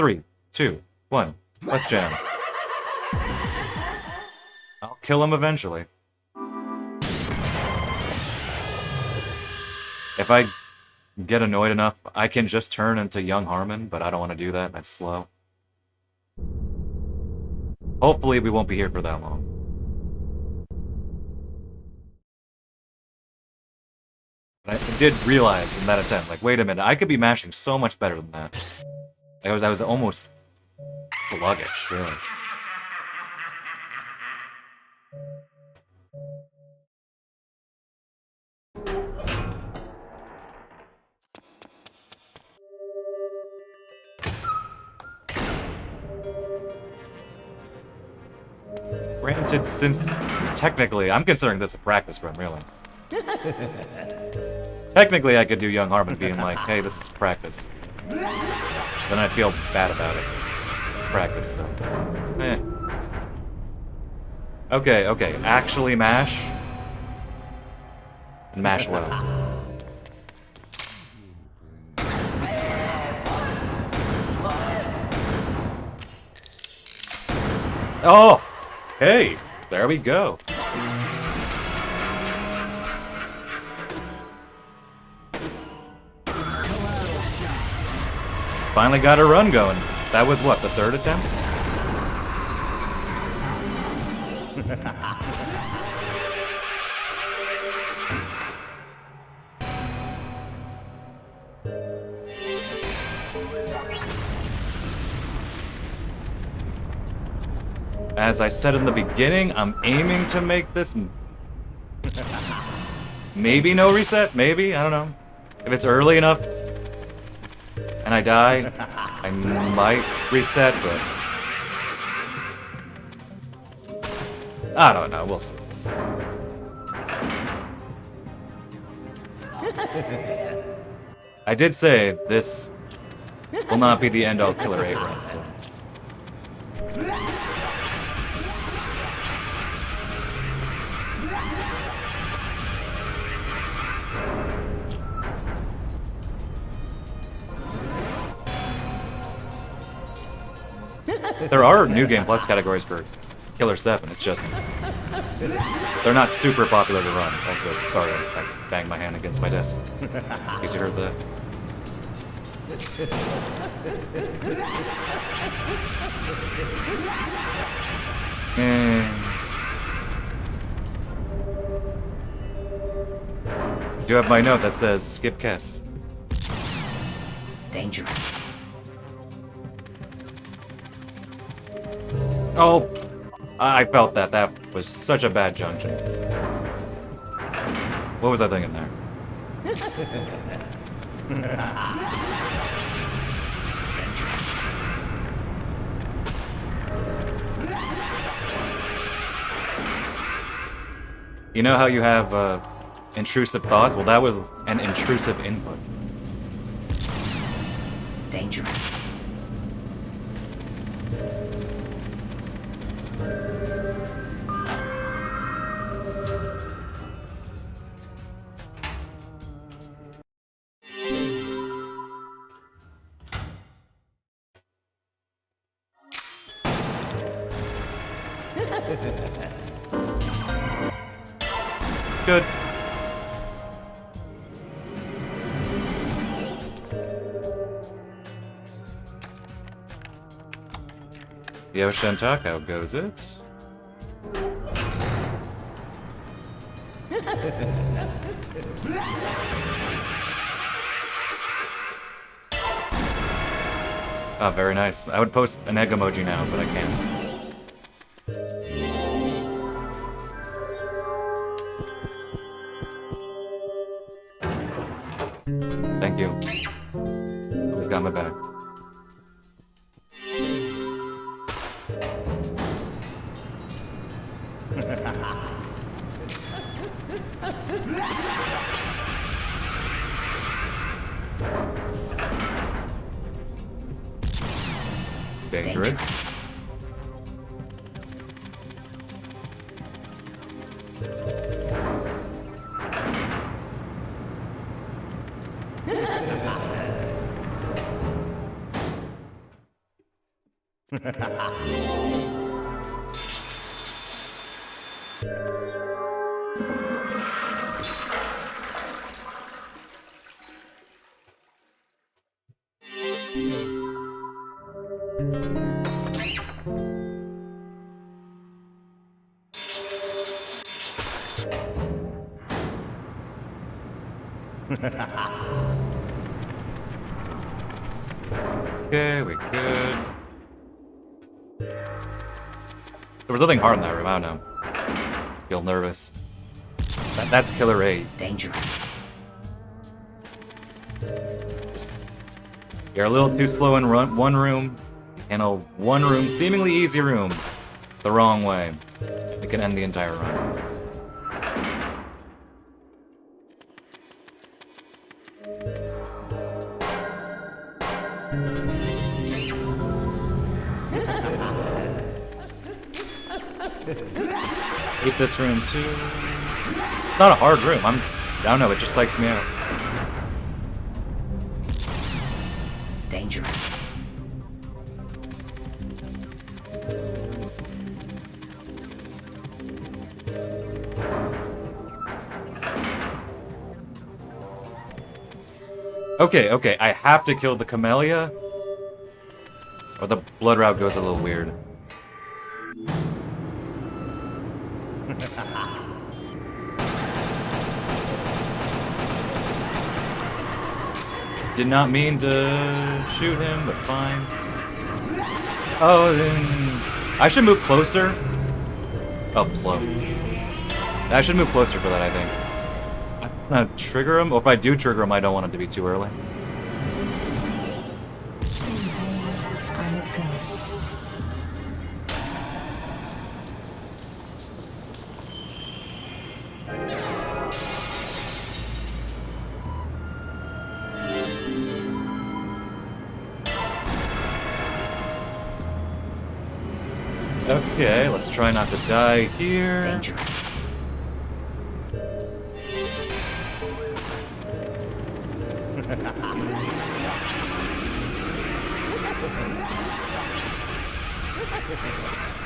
3, 2, 1. Let's jam. I'll kill him eventually. If I get annoyed enough, I can just turn into young Harmon, but I don't want to do that. That's slow. Hopefully we won't be here for that long. But I did realize in that attempt, like, wait a minute, I could be mashing so much better than that. I was almost sluggish, really. Granted, since technically, I'm considering this a practice run, really. Technically, I could do young Harmon being like, hey, this is practice. Then I'd feel bad about it. It's practice, so... eh. Okay, okay. Actually mash. And mash well. Oh! Hey! There we go. Finally got a run going. That was what, the third attempt? As I said in the beginning, I'm aiming to make this... maybe no reset? Maybe? I don't know. If it's early enough and I die, I might reset, but... I don't know. We'll see. We'll see. I did say this will not be the end-all Killer8 run, so... There are New Game Plus categories for Killer7, it's just... they're not super popular to run. Also, sorry, I banged my hand against my desk. In case you heard that. I do have my note that says, skip Kess. Dangerous. Oh, I felt that. That was such a bad junction. What was I thinking there? You know how you have intrusive thoughts? Well, that was an intrusive input. Dangerous. Good. Yoshantak, how goes it? Ah, very nice. I would post an egg emoji now, but I can't. Thank you. Always got my back. Dangerous. Okay, we good. There was nothing hard in that room, I don't know. Just feel nervous. That's Killer8. Dangerous. You're a little too slow in one room, and a one room, seemingly easy room, the wrong way. It can end the entire run. Hate this room too. It's not a hard room. I don't know, it just psychs me out. Dangerous. Okay, I have to kill the Camellia, or the blood route goes a little weird. Did not mean to shoot him, but fine. Oh, I should move closer. Oh, slow. I should move closer for that, I think. I'm gonna trigger him. Or if I do trigger him, I don't want him to be too early. I'm a ghost. Okay, let's try not to die here. Dangerous.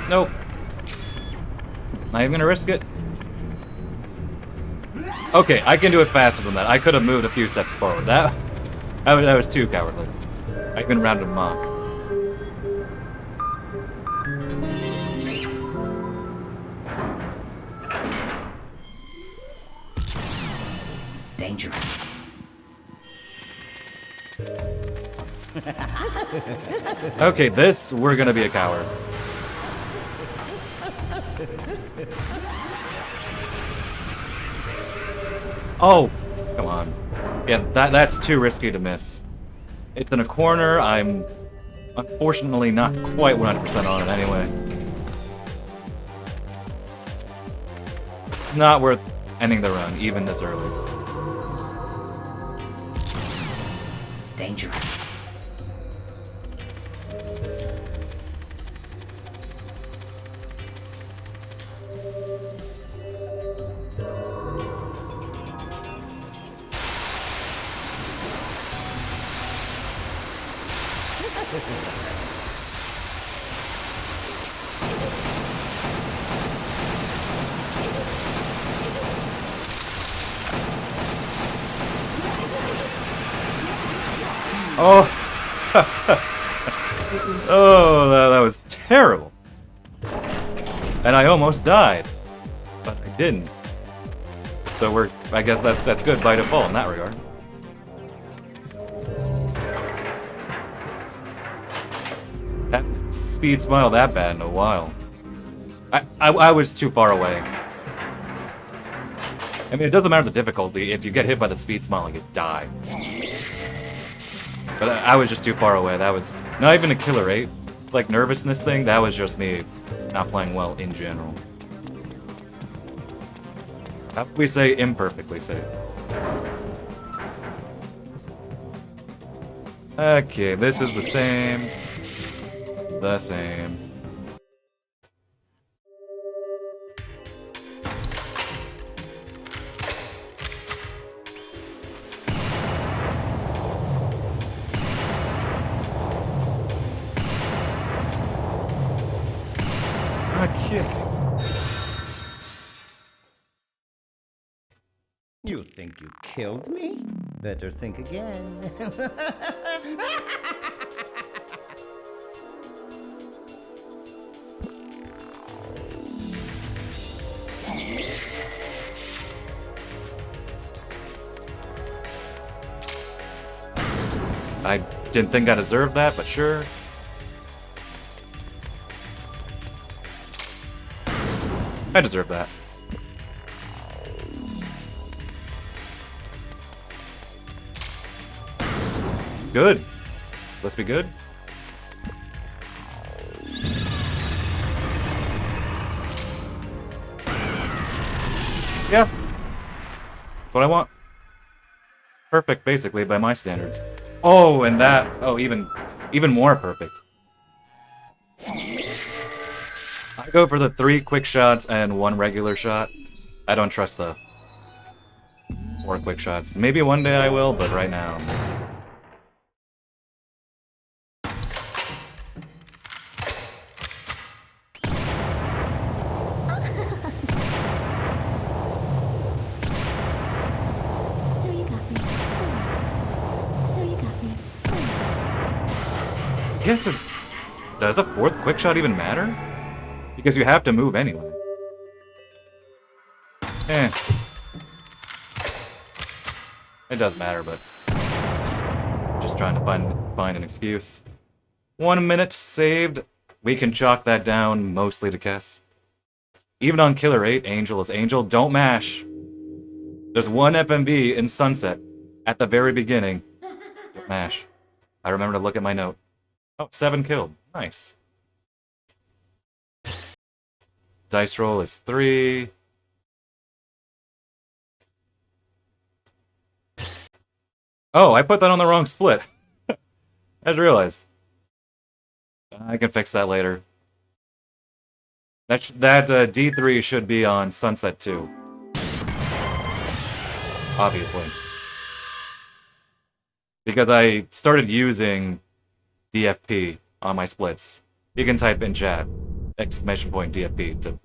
Nope. Not even gonna risk it. Okay, I can do it faster than that. I could have moved a few steps forward. That was too cowardly. I couldn't round him off. Dangerous. Okay, this, we're gonna be a coward. Oh, come on. Yeah, that's too risky to miss. It's in a corner, I'm unfortunately not quite 100% on it anyway. It's not worth ending the run, even this early. Dangerous. Oh, oh, that was terrible. And I almost died, but I didn't. So I guess that's good by default in that regard. That speed smile that bad in a while. I was too far away. I mean, it doesn't matter the difficulty. If you get hit by the speed smile, you die. But I was just too far away. That was not even a Killer8. Like, nervousness thing, that was just me not playing well in general. How would we say imperfectly safe? Okay, this is the same. The same. think you killed me? Better think again. I didn't think I deserved that, but sure. I deserve that. Good. Let's be good. Yeah. That's what I want. Perfect, basically, by my standards. Oh, and that... Oh, even more perfect. I go for the 3 quick shots and 1 regular shot. I don't trust the 4 quick shots. Maybe one day I will, but right now... So you got me. So you got me. I guess it... Does a 4th quick shot even matter? Because you have to move anyway. Eh. It does matter, but... Just trying to find an excuse. 1 minute saved. We can chalk that down mostly to Kess. Even on Killer8, Angel is Angel. Don't mash. There's 1 FMV in Sunset at the very beginning. Don't mash. I remember to look at my note. Oh, 7 killed. Nice. Dice roll is 3. Oh, I put that on the wrong split. I just realized. I can fix that later. That D3 should be on Sunset 2. Obviously. Because I started using DFP on my splits. You can type in chat, !DFP, to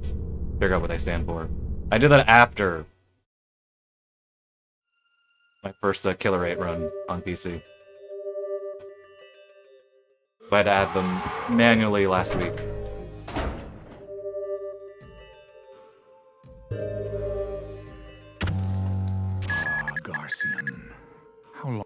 figure out what they stand for. I did that after my first Killer8 run on PC. So I had to add them manually last week. Garcian. How long?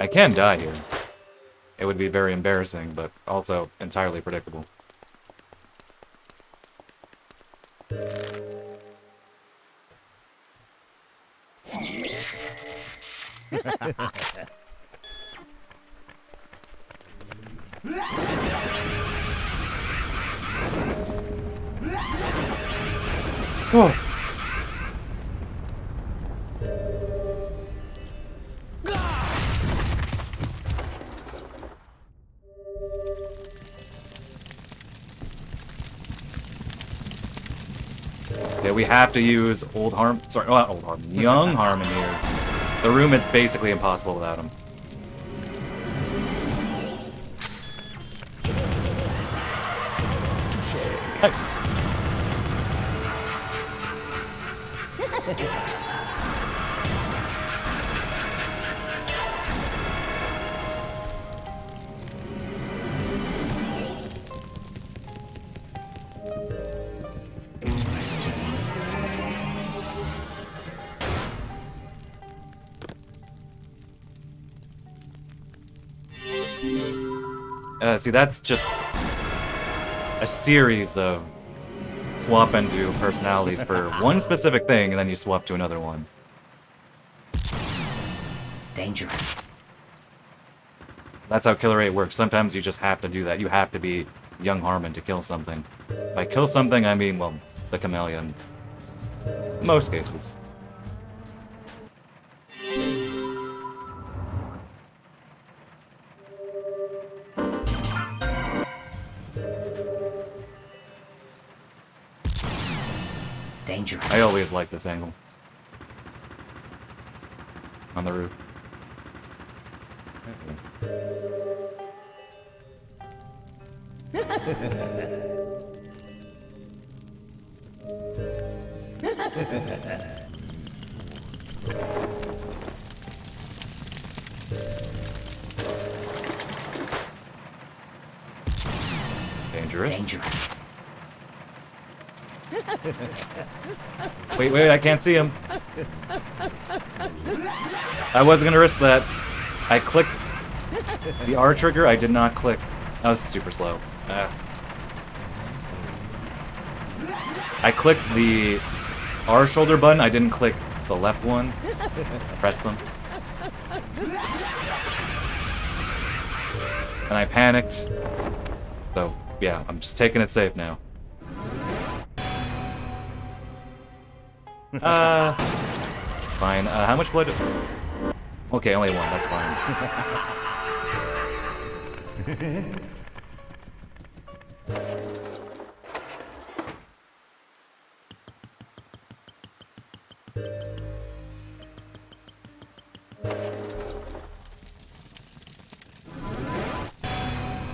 I can die here. It would be very embarrassing, but also entirely predictable. Oh. Yeah, we have to use old Harm. Sorry, not old Harm. Young Harmon here. The room is basically impossible without him. Nice. See, that's just a series of swap into personalities for one specific thing, and then you swap to another one. Dangerous. That's how Killer8 works. Sometimes you just have to do that. You have to be young Harmon to kill something. By kill something, I mean, well, the chameleon. Most cases. Dangerous. I always like this angle. On the roof. Dangerous. Dangerous. Wait, I can't see him. I wasn't gonna risk that. I clicked the R trigger, I did not click. That was super slow. I clicked the R shoulder button, I didn't click the left one. Press them. And I panicked. So, yeah, I'm just taking it safe now. Fine. How much blood? Okay, only one. That's fine.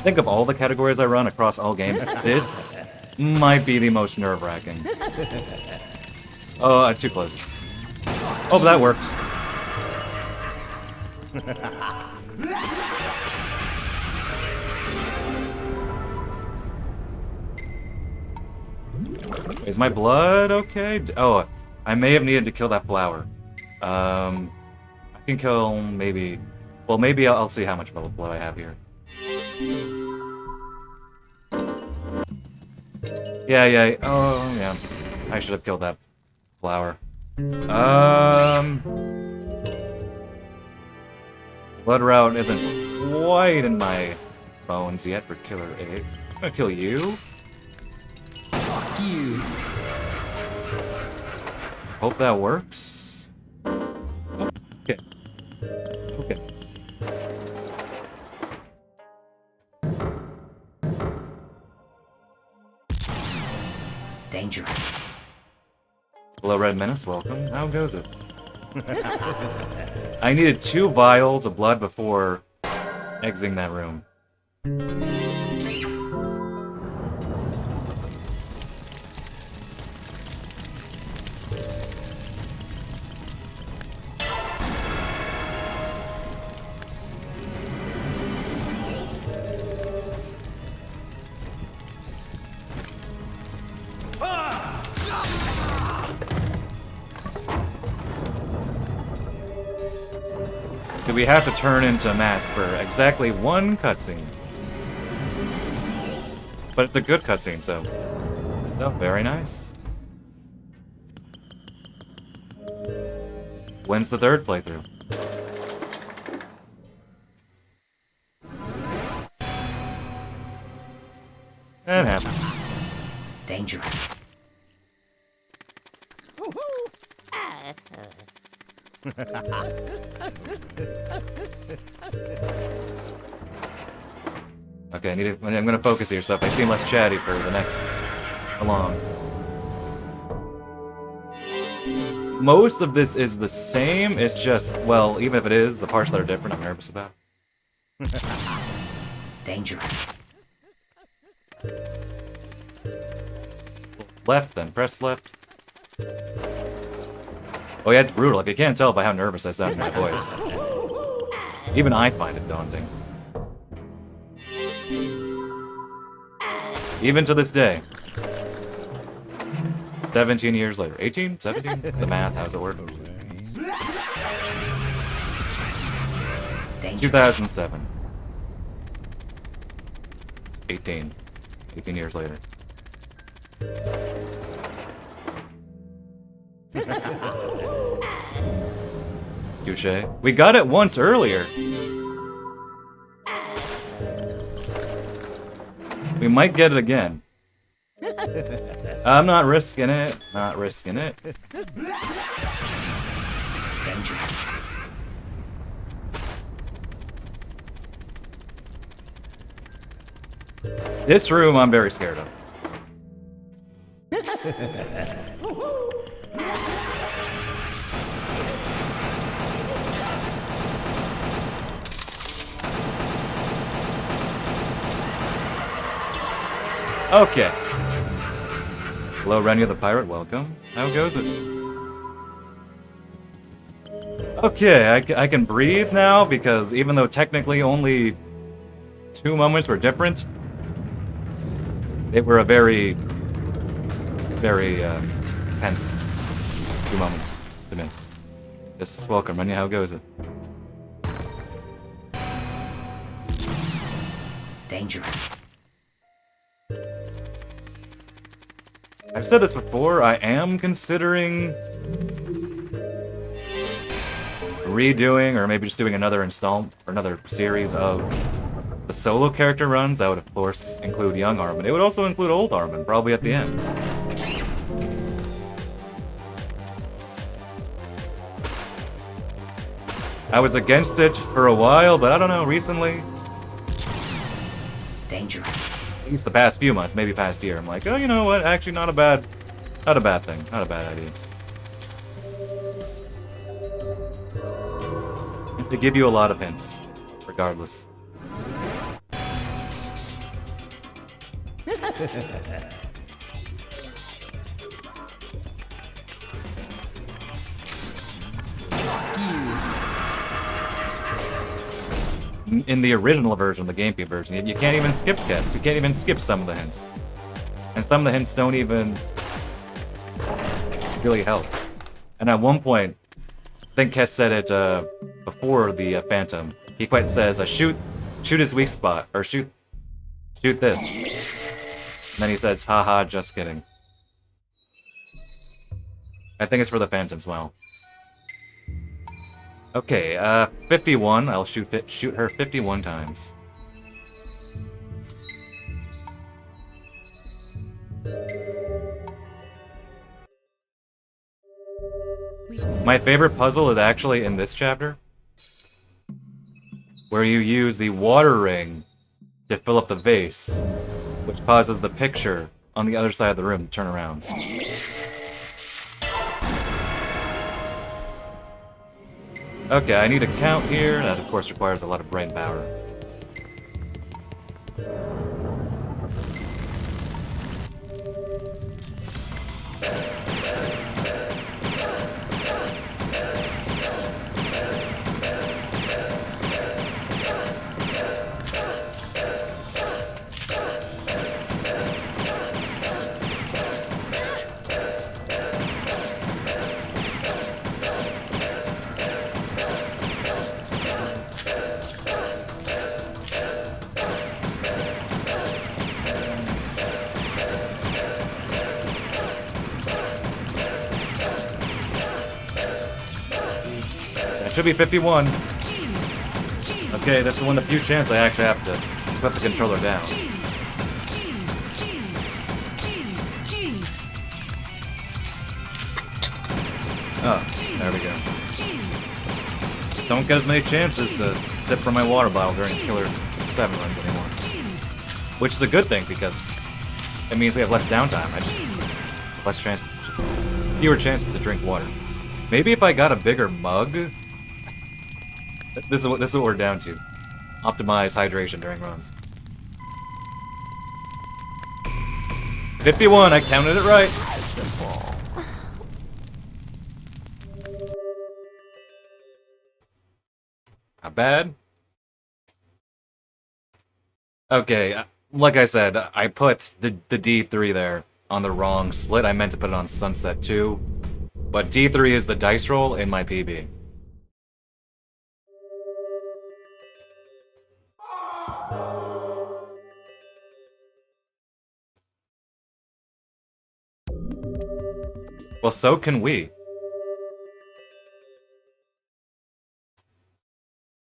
Think of all the categories I run across all games. This might be the most nerve-wracking. Oh, too close. Oh, but that worked. Is my blood okay? Oh, I may have needed to kill that flower. I can kill maybe... Well, maybe I'll see how much blood I have here. Yeah. Oh, yeah. I should have killed that flower. Blood route isn't quite in my bones yet for Killer8. I'm gonna kill you. Fuck you. Hope that works. Okay. Okay. Dangerous. Hello, Red Menace. Welcome. How goes it? I needed 2 vials of blood before exiting that room. We have to turn into a mask for exactly 1 cutscene. But it's a good cutscene, so... Oh, very nice. When's the 3rd playthrough? That happens. Dangerous. Okay, I'm gonna focus here, so if I seem less chatty for the next along. Most of this is the same, it's just, well, even if it is, the parts that are different I'm nervous about. Dangerous. Left, then press left. Oh yeah, it's brutal. If you can't tell by how nervous I sound in my voice. Even I find it daunting. Even to this day. 17 years later. 18? 17? The math, how's it work? 2007. 18. 18 years later. Touché. We got it once earlier. We might get it again. I'm not risking it. Not risking it. Dangerous. This room I'm very scared of. Okay. Hello, Renia the Pirate, welcome. How goes it? Okay, I can breathe now because even though technically only 2 moments were different, they were a very, very tense 2 moments to me. Yes, welcome, Renia, how goes it? Dangerous. I've said this before, I am considering redoing or maybe just doing another install or another series of the solo character runs. That would of course include young Armin. It would also include old Armin, probably at the end. I was against it for a while, but I don't know, recently, Dangerous. at least the past few months, maybe past year, I'm like, oh, you know what, actually not a bad thing, not a bad idea. To give you a lot of hints, regardless. In the original version, the GameCube version, you can't even skip guess. You can't even skip some of the hints. And some of the hints don't even really help. And at one point, I think Kess said it before the Phantom. He quite says, shoot his weak spot, or shoot this. And then he says, haha, just kidding. I think it's for the Phantom as well. Okay, 51. I'll shoot her 51 times. My favorite puzzle is actually in this chapter, where you use the water ring to fill up the vase, which causes the picture on the other side of the room to turn around. Okay, I need a count here. That, of course, requires a lot of brain power. Should be 51. Okay, that's the one of the few chances I actually have to put the controller down. Oh, there we go. Don't get as many chances to sip from my water bottle during Killer7 runs anymore. Which is a good thing because it means we have less downtime. Fewer chances to drink water. Maybe if I got a bigger mug. This is what we're down to. Optimize hydration during runs. 51, I counted it right. Not bad. Okay, like I said, I put the D3 there on the wrong split. I meant to put it on Sunset 2. But D3 is the dice roll in my PB. Well, so can we.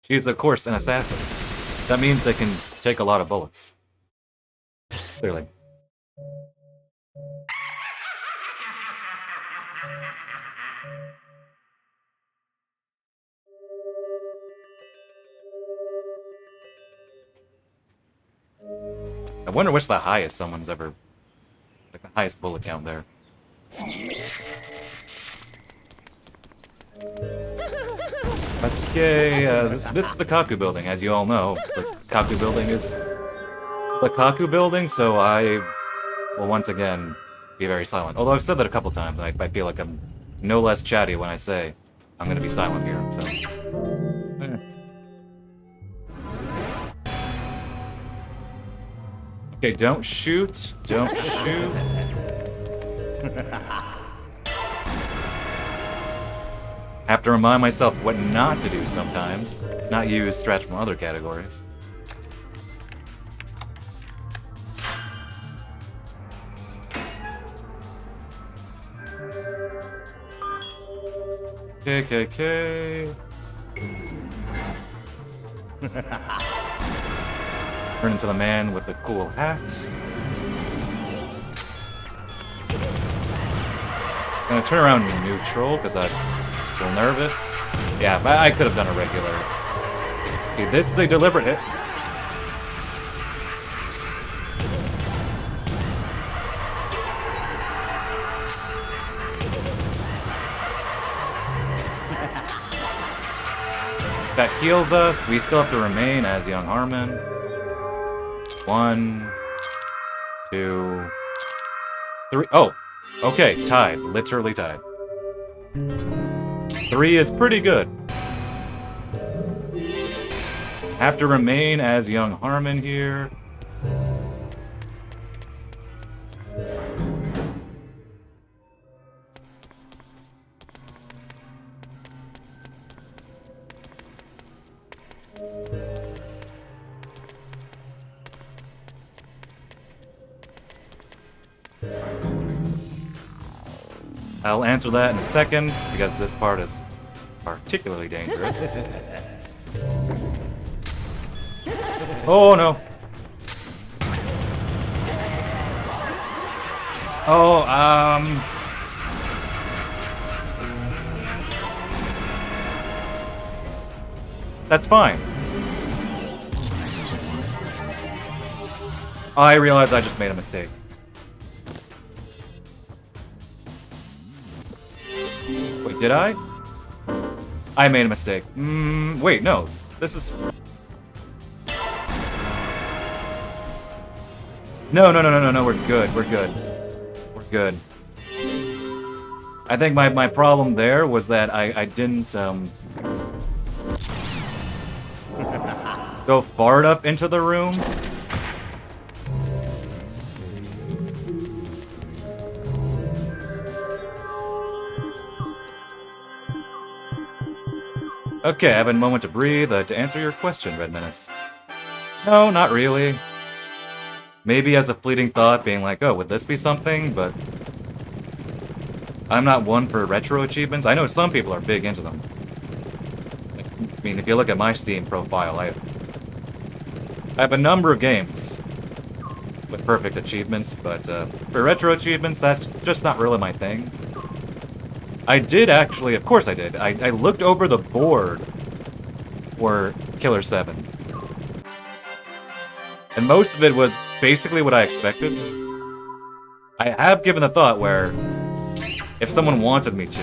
She's, of course, an assassin. That means they can take a lot of bullets. Clearly. I wonder what's the highest someone's ever... Like the highest bullet count there. Okay, this is the Kaku building, as you all know. The Kaku building is the Kaku building, so I will once again be very silent. Although I've said that a couple times, I feel like I'm no less chatty when I say I'm gonna be silent here, so... Okay, don't shoot. Don't shoot. Have to remind myself what not to do sometimes. Not use stretch from other categories. KKK. Turn into the man with the cool hat. Gonna turn around neutral because I feel nervous. Yeah, but I could have done a regular. Okay, this is a deliberate hit. That heals us. We still have to remain as young Harmon. 1, 2, 3. Oh, okay, tied. Literally tied. 3 is pretty good. Have to remain as young Harmon here. I'll answer that in a second, because this part is particularly dangerous. Oh no! Oh, that's fine. I realized I just made a mistake. Wait, did I? I made a mistake. Wait, no. This is... No, we're good, we're good. We're good. I think my problem there was that I didn't, go far enough into the room. Okay, I have a moment to breathe to answer your question, Red Menace. No, not really. Maybe as a fleeting thought, being like, oh, would this be something? But I'm not one for retro achievements. I know some people are big into them. I mean, if you look at my Steam profile, I have a number of games with perfect achievements, but for retro achievements, that's just not really my thing. I did actually, of course I did. I looked over the board for Killer7. And most of it was basically what I expected. I have given a thought where, if someone wanted me to,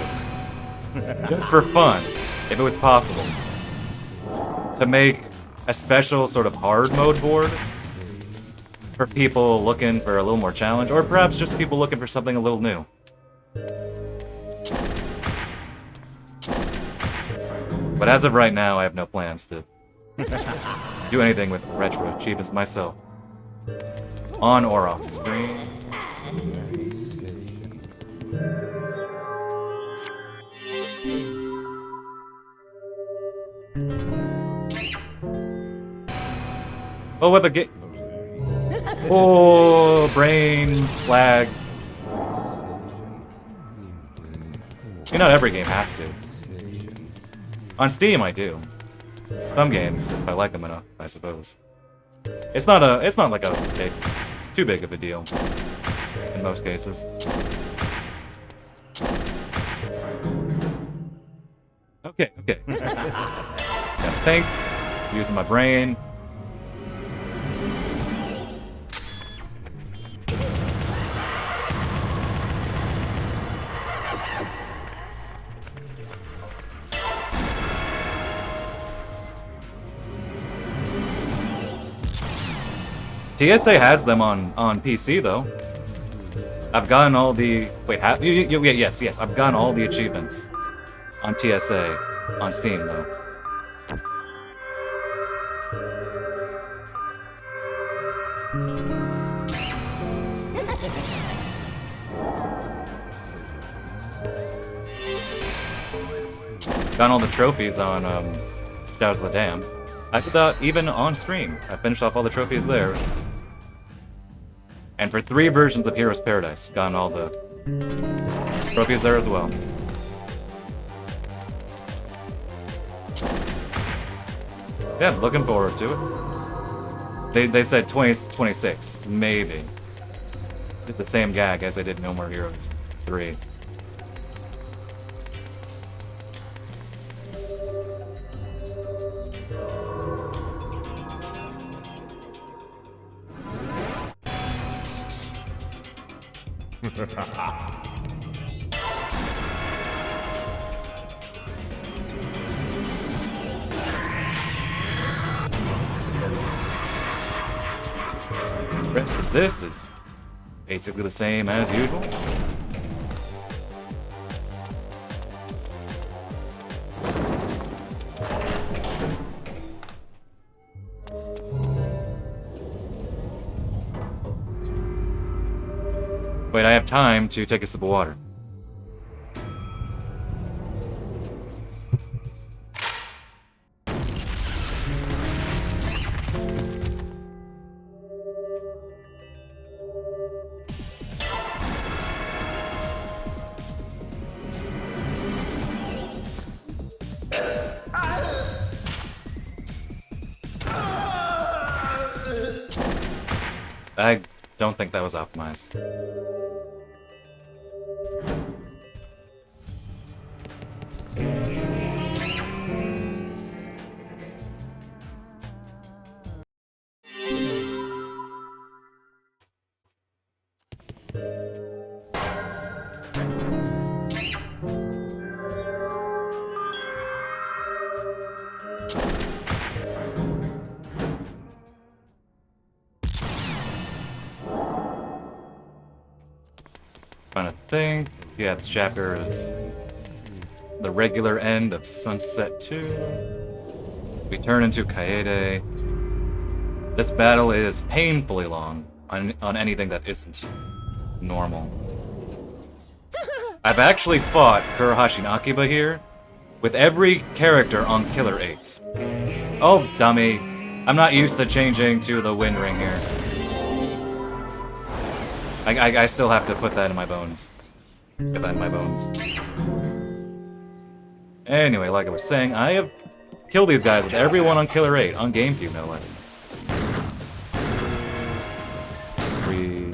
just for fun, if it was possible, to make a special sort of hard mode board for people looking for a little more challenge, or perhaps just people looking for something a little new. But as of right now, I have no plans to do anything with retro achievements myself. On or off screen. Oh, what the game? Oh, brain flag. Not every game has to. On Steam, I do. Some games, if I like them enough, I suppose. It's not like a big too big of a deal in most cases. Okay, okay. Gotta think, using my brain. TSA has them on PC though. I've gotten all the yes, I've gotten all the achievements on TSA on Steam though. Gotten all the trophies on Shadows of the Dam. I did that even on stream. I finished off all the trophies there. And for 3 versions of Heroes Paradise, gotten all the trophies there as well. Yeah, looking forward to it. They said 2026, maybe. Did the same gag as they did No More Heroes 3. The rest of this is basically the same as usual. Wait, I have time to take a sip of water. I don't think that was optimized. Trying to think. Yeah, this chapter is the regular end of Sunset 2. We turn into Kaede. This battle is painfully long on anything that isn't normal. I've actually fought Kurohashi and Akiba here with every character on Killer8. Oh, dummy. I'm not used to changing to the wind ring here. I still have to put that in my bones. Get that in my bones. Anyway, like I was saying, I have killed these guys with everyone on Killer8, on GameCube no less. 3,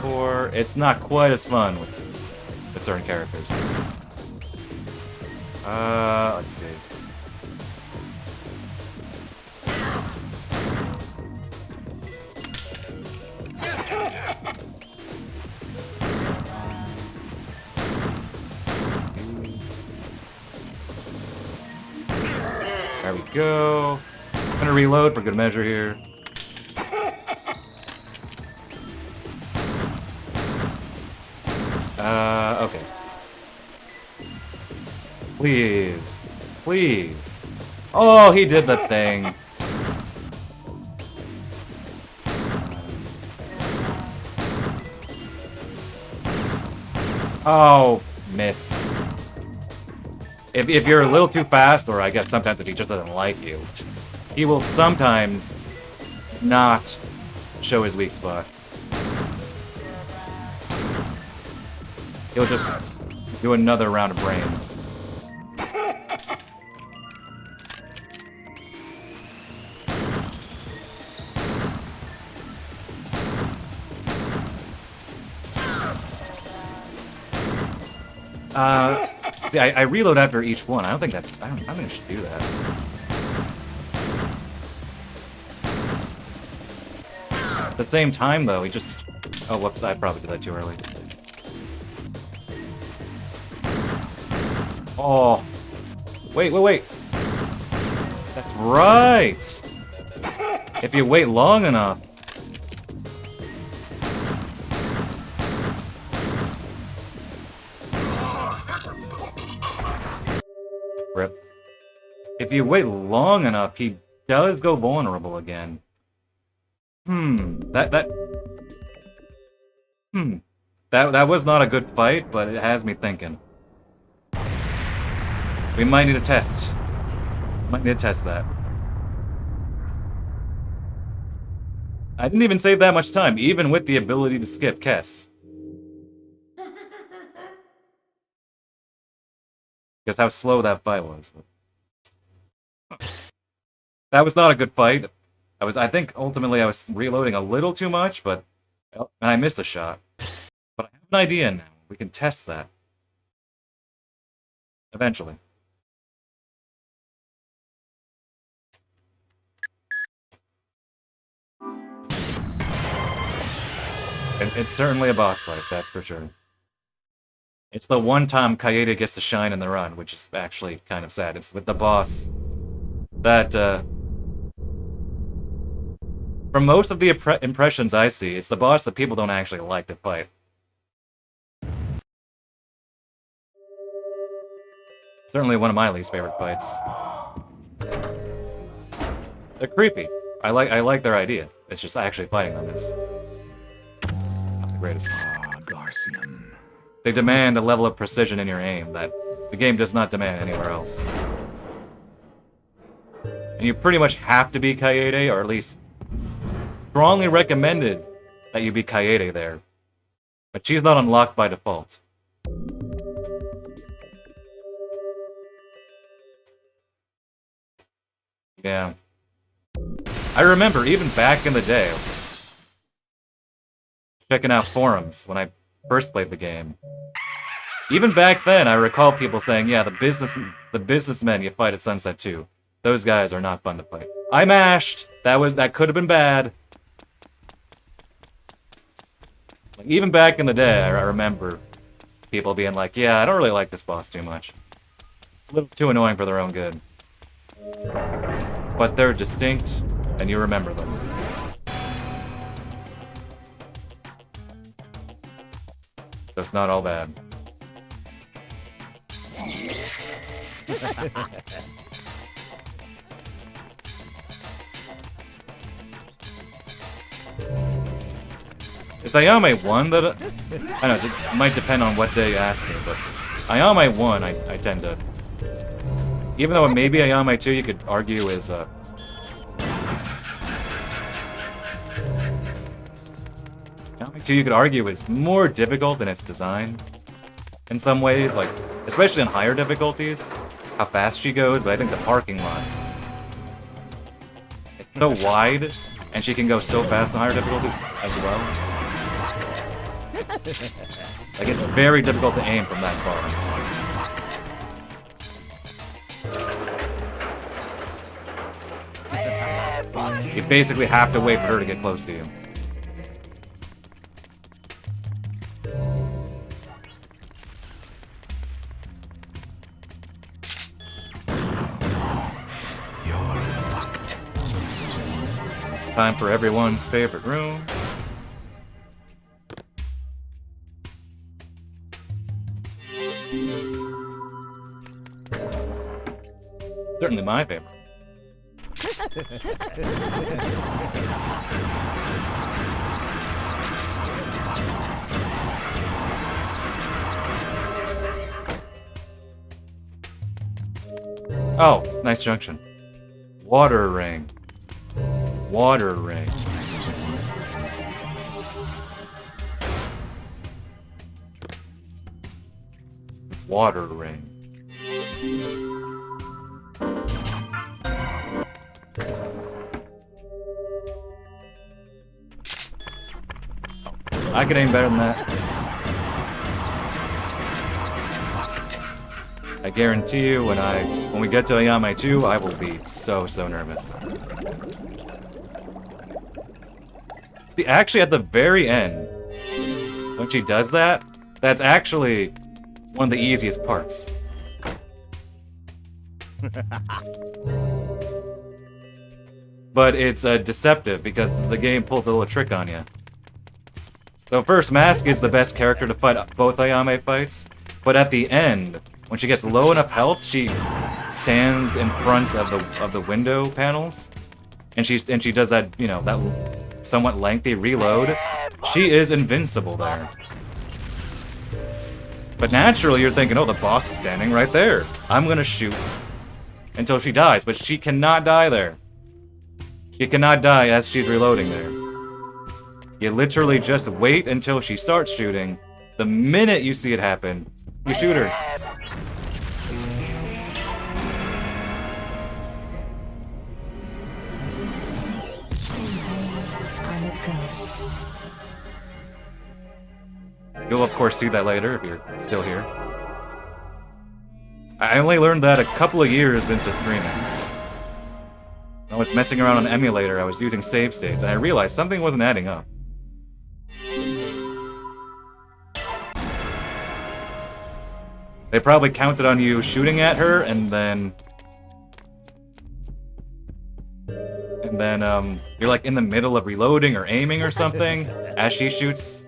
4. It's not quite as fun with certain characters. Let's see. There we go. I'm gonna reload for good measure here. Okay. Please. Please. Oh, he did the thing. Oh, missed. If you're a little too fast, or I guess sometimes if he just doesn't like you, he will sometimes not show his weak spot. He'll just do another round of brains. See, I reload after each one. I don't think that's. I don't think I should do that. At the same time, though, he just. Oh, whoops! I probably did that too early. Oh, wait! That's right. If you wait long enough. Rip. If you wait long enough, he does go vulnerable again. That was not a good fight, but it has me thinking. We might need a test. Might need to test that. I didn't even save that much time, even with the ability to skip Kess. Guess how slow that fight was. That was not a good fight. I think ultimately I was reloading a little too much, but and I missed a shot. But I have an idea now. We can test that. Eventually. It's certainly a boss fight, that's for sure. It's the one time Killer8 gets to shine in the run, which is actually kind of sad. It's with the boss that, from most of the impressions I see, it's the boss that people don't actually like to fight. Certainly one of my least favorite fights. They're creepy. I like their idea. It's just actually fighting them is not the greatest. They demand a level of precision in your aim that the game does not demand anywhere else. And you pretty much have to be Killer8, or at least strongly recommended that you be Killer8 there. But she's not unlocked by default. Yeah. I remember, even back in the day, checking out forums when I first played the game. Even back then, I recall people saying, yeah, the businessmen you fight at Sunset 2, those guys are not fun to fight. I mashed! That could have been bad. Like, even back in the day, I remember people being like, yeah, I don't really like this boss too much. A little too annoying for their own good. But they're distinct, and you remember them. So it's not all bad. It's Ayame 1 that... I don't know, it might depend on what day you ask me, but... Ayame 1, I tend to... Even though maybe Ayame 2 you could argue is, Ayame 2 you could argue is more difficult in its design. In some ways, like, especially on higher difficulties. How fast she goes, but I think the parking lot... It's so wide, and she can go so fast on higher difficulties as well. Like, it's very difficult to aim from that far. You basically have to wait for her to get close to you. You're fucked. Time for everyone's favorite room. Certainly my favorite. Oh, nice junction. Water ring. Water ring. Water ring. I could aim better than that. I guarantee you, when we get to Ayame 2, I will be so nervous. See, actually, at the very end, when she does that, that's actually one of the easiest parts. But it's deceptive because the game pulls a little trick on you. So first, Mask is the best character to fight both Ayame fights, but at the end, when she gets low enough health, she stands in front of the window panels, and she does that, you know, that somewhat lengthy reload. She is invincible there. But naturally, you're thinking, oh, the boss is standing right there. I'm gonna shoot until she dies, but she cannot die there. She cannot die as she's reloading there. You literally just wait until she starts shooting. The minute you see it happen, you shoot her. I'm a ghost. You'll of course see that later if you're still here. I only learned that a couple of years into streaming. I was messing around on an emulator, I was using save states, and I realized something wasn't adding up. They probably counted on you shooting at her, and then you're like in the middle of reloading or aiming or something as she shoots.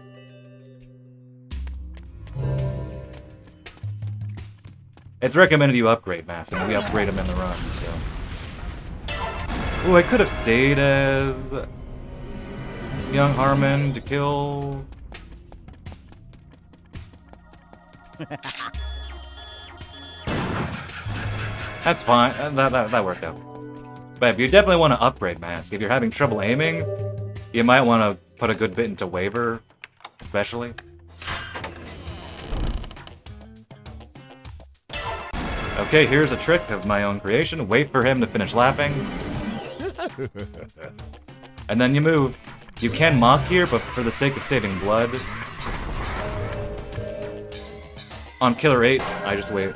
It's recommended you upgrade Mask, and we upgrade him in the run, so. Ooh, I could have stayed as Young Harmon to kill. That's fine. That worked out. But you definitely want to upgrade Mask. If you're having trouble aiming, you might want to put a good bit into Waver, especially. Okay, here's a trick of my own creation. Wait for him to finish laughing. And then you move. You can mock here, but for the sake of saving blood. On Killer8, I just wait.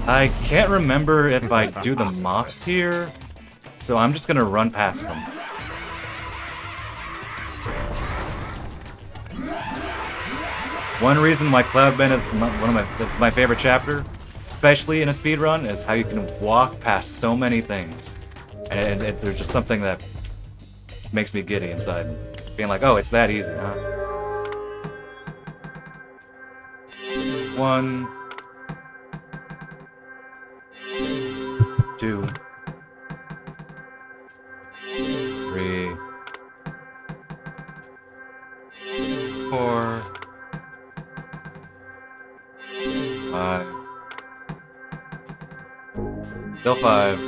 I can't remember if I do the mock here, so I'm just gonna run past them. One reason why Cloudbend is my favorite chapter, especially in a speedrun, is how you can walk past so many things. And there's just something that makes me giddy inside. Being like, oh, it's that easy, huh? 1, 2, 3, 4, 5. Still 5.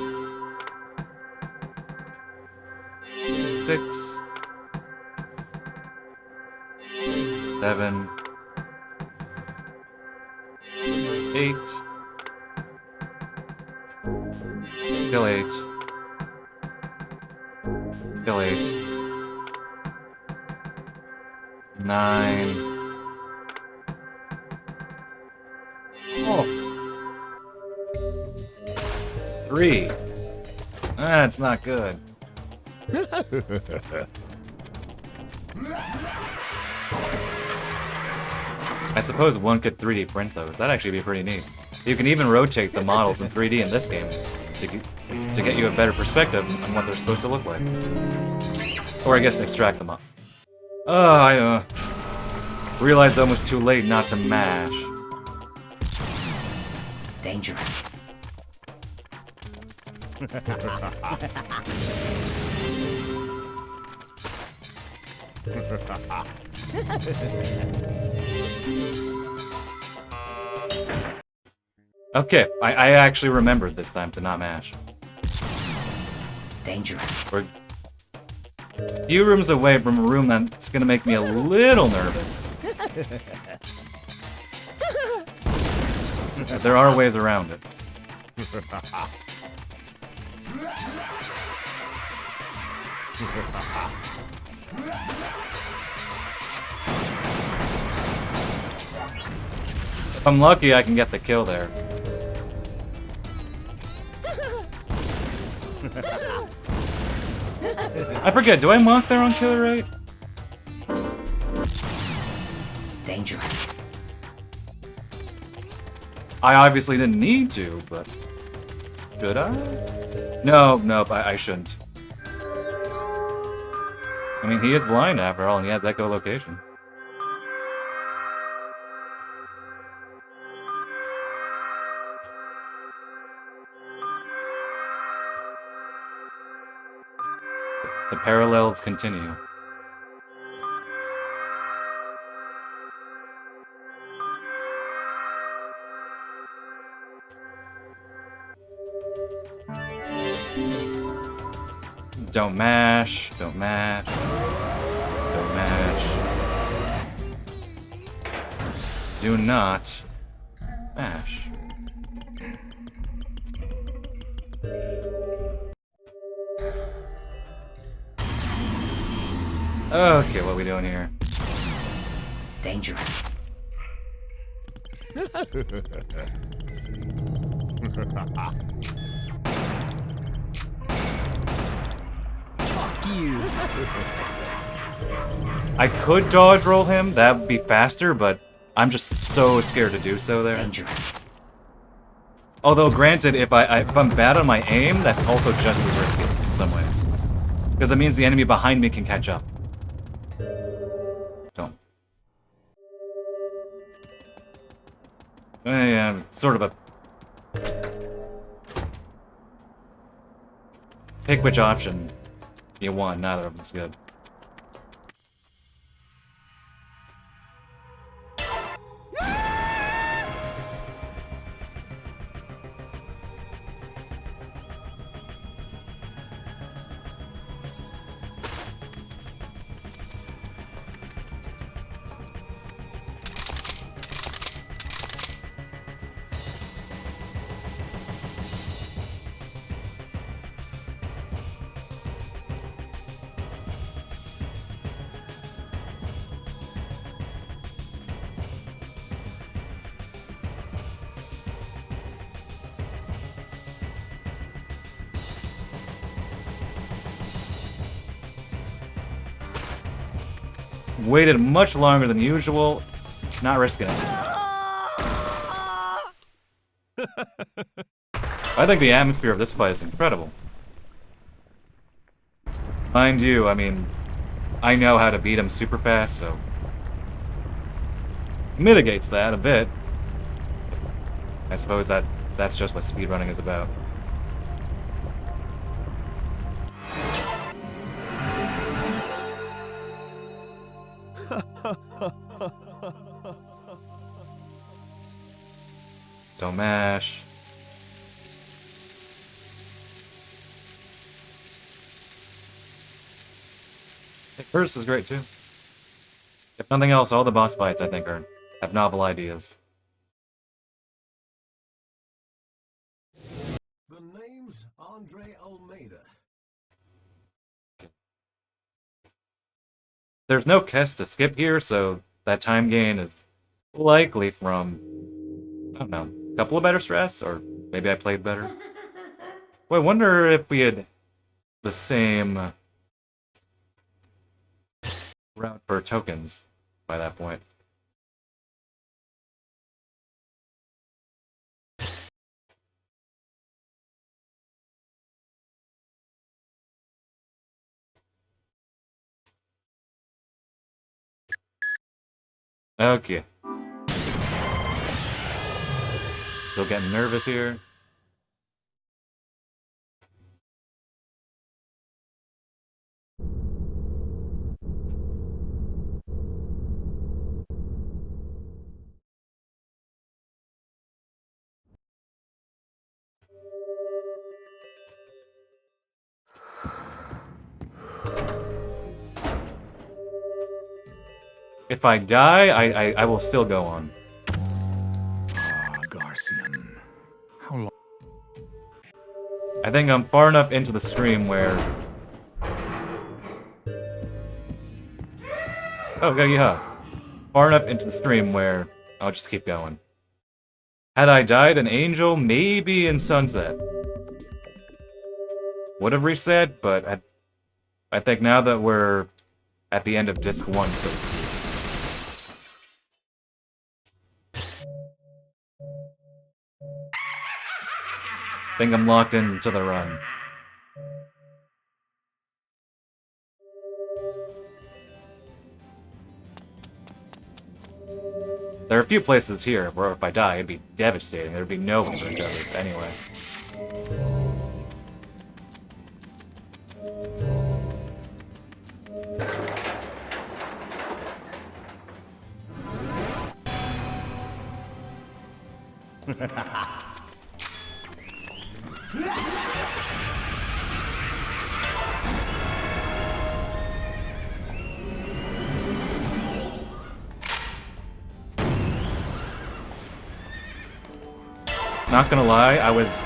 6, 7, 8. Still 8. Still 8. 9. Oh. 3. That's not good. I suppose one could 3D print those. That'd actually be pretty neat. You can even rotate the models in 3D in this game to get you a better perspective on what they're supposed to look like. Or I guess extract them up. Oh, I realized almost too late not to mash. Dangerous. Okay, I actually remembered this time to not mash. Dangerous. We're a few rooms away from a room that's gonna make me a little nervous. But there are ways around it. If I'm lucky, I can get the kill there. I forget, do I monk there on Killer8? Dangerous. I obviously didn't need to, but... Should I? No, nope, I shouldn't. I mean, he is blind after all, and he has echolocation. The parallels continue. Don't mash, don't mash, don't mash. Do not mash. Okay, what are we doing here? Dangerous. You. I could dodge roll him, that would be faster, but I'm just so scared to do so there. Dangerous. Although, granted, if I'm bad on my aim, that's also just as risky in some ways. Because that means the enemy behind me can catch up. Don't. Yeah, sort of a... Pick which option you want, neither of them's good. Waited much longer than usual. Not risking it. I think the atmosphere of this fight is incredible. Mind you, I mean, I know how to beat him super fast, so... mitigates that a bit. I suppose that's just what speedrunning is about. Don't mash. First is great too. If nothing else, all the boss fights I think have novel ideas. The name's Andre Almeida. There's no quest to skip here, so that time gain is likely from, I don't know, a couple of better strats, or maybe I played better. Well, I wonder if we had the same route for tokens by that point. Okay. Still getting nervous here. If I die, I will still go on. Ah, Garcian. How long? I think I'm far enough into the stream where... Oh, yeah. Far enough into the stream where I'll just keep going. Had I died an angel, maybe in Sunset. Would have reset, but I think now that we're at the end of Disc 1, so to speak. I think I'm locked into the run. There are a few places here where if I die, it'd be devastating. There'd be no one to recover anyway. Not gonna lie, I was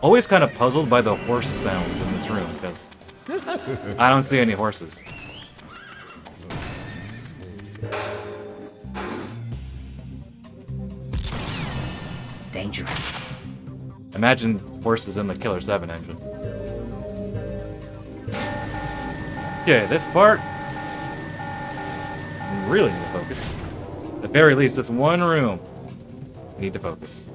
always kind of puzzled by the horse sounds in this room, because I don't see any horses. Dangerous. Imagine horses in the Killer7 engine. Okay, this part... I really need to focus. At the very least, this one room. I need to focus.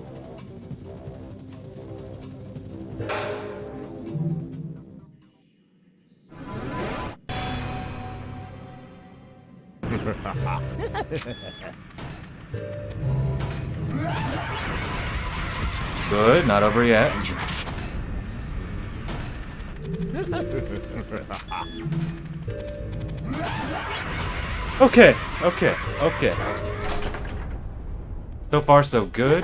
Good, not over yet. Dangerous. Okay. So far, so good.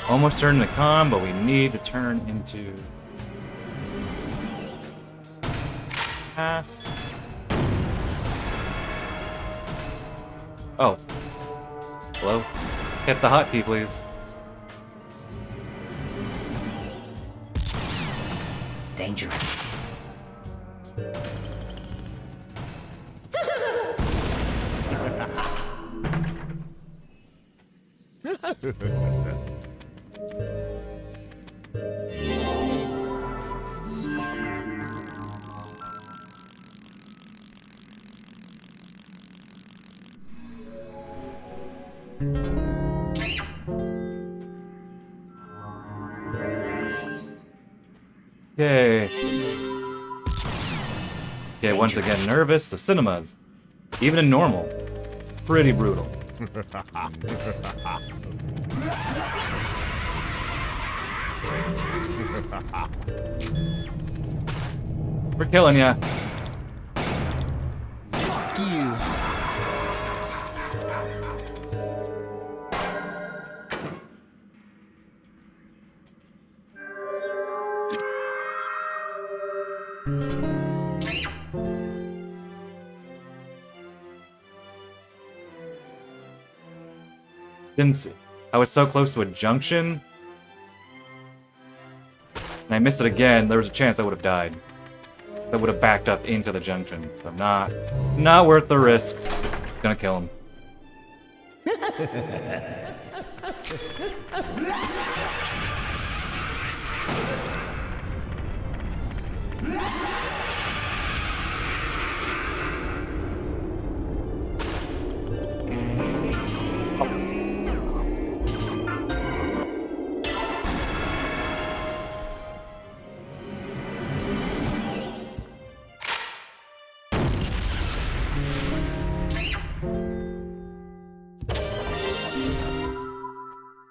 Almost turned into calm, but we need to turn into pass. Oh. Hello? Hit the hotkey, please. Dangerous. Yay. Okay, once again nervous. The cinemas, even in normal, pretty brutal. We're killing ya. Fuck you. Didn't see. I was so close to a junction. And I missed it again. There was a chance I would have died. That would have backed up into the junction. So not worth the risk. It's gonna kill him.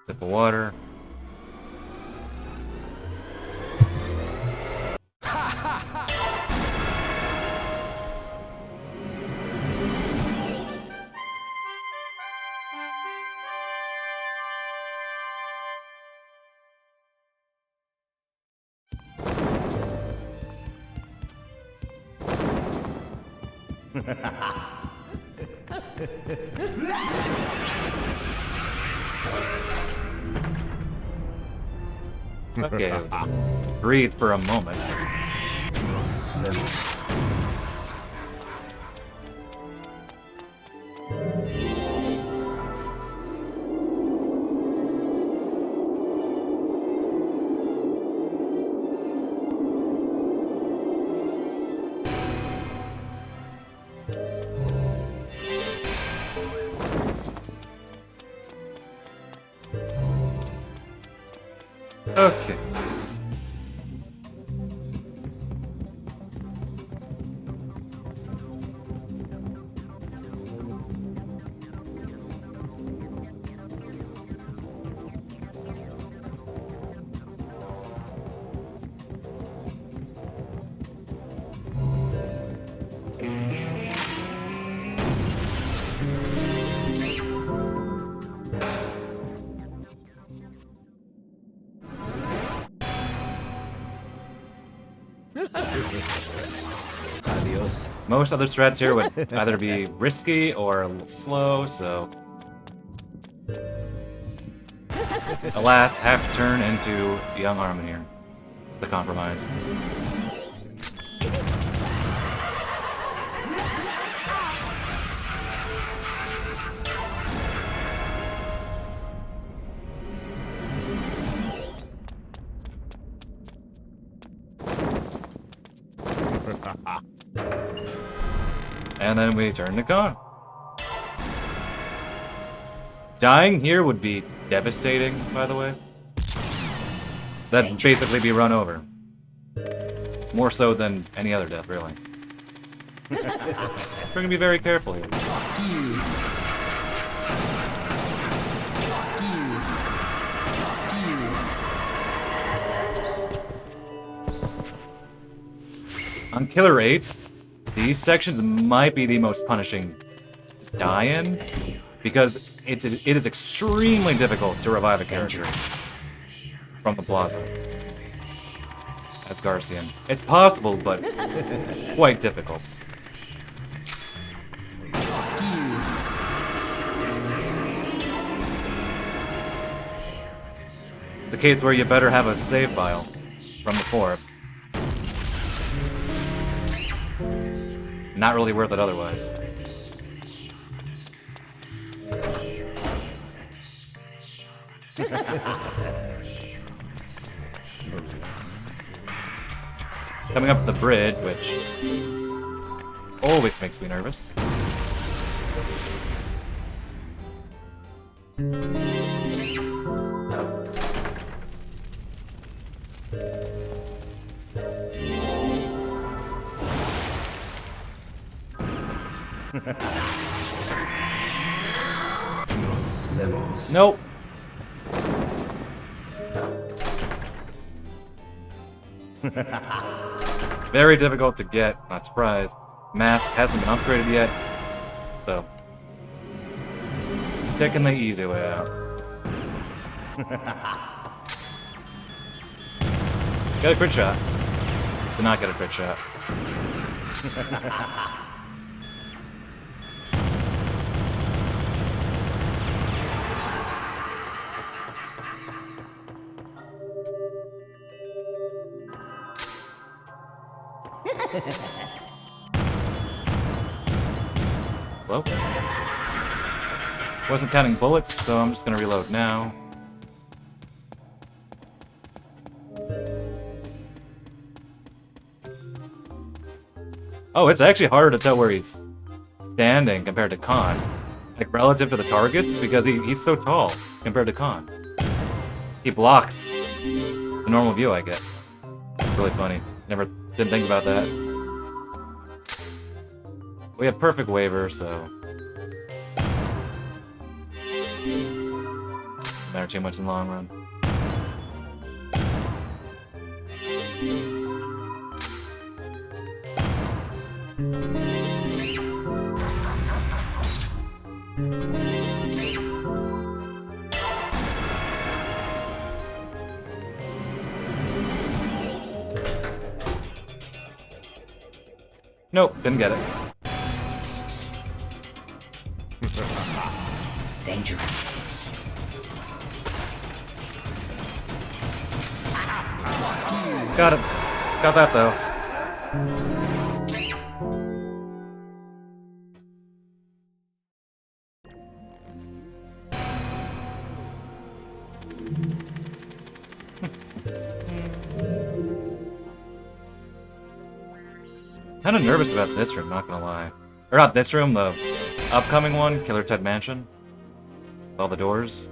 Sip of water. Okay, breathe for a moment. Okay. Adios. Most other strats here would either be risky or a little slow, so... Alas, have to turn into young Armin here. The compromise. And then we turn to Khan. Dying here would be devastating, by the way. That'd basically be run over. More so than any other death, really. We're gonna be very careful here. On Killer8, these sections might be the most punishing to die in, because it is extremely difficult to revive a character from the plaza. As Garcian. It's possible, but quite difficult. It's a case where you better have a save file from before. Not really worth it otherwise. Coming up the bridge, which always makes me nervous. Nope. Very difficult to get, not surprised. Mask hasn't been upgraded yet, so taking the easy way out. Get a crit shot. Did not get a crit shot. Hello? Wasn't counting bullets, so I'm just gonna reload now. Oh, it's actually harder to tell where he's standing compared to Khan. Like, relative to the targets, because he's so tall compared to Khan. He blocks the normal view I get. It's really funny. Didn't think about that. We have perfect waiver, so... matter too much in the long run. Nope, didn't get it. Dangerous. Got it. Got that though. Kind of nervous about this room, not gonna lie. Or not this room, the upcoming one, Killer8 Mansion. With all the doors.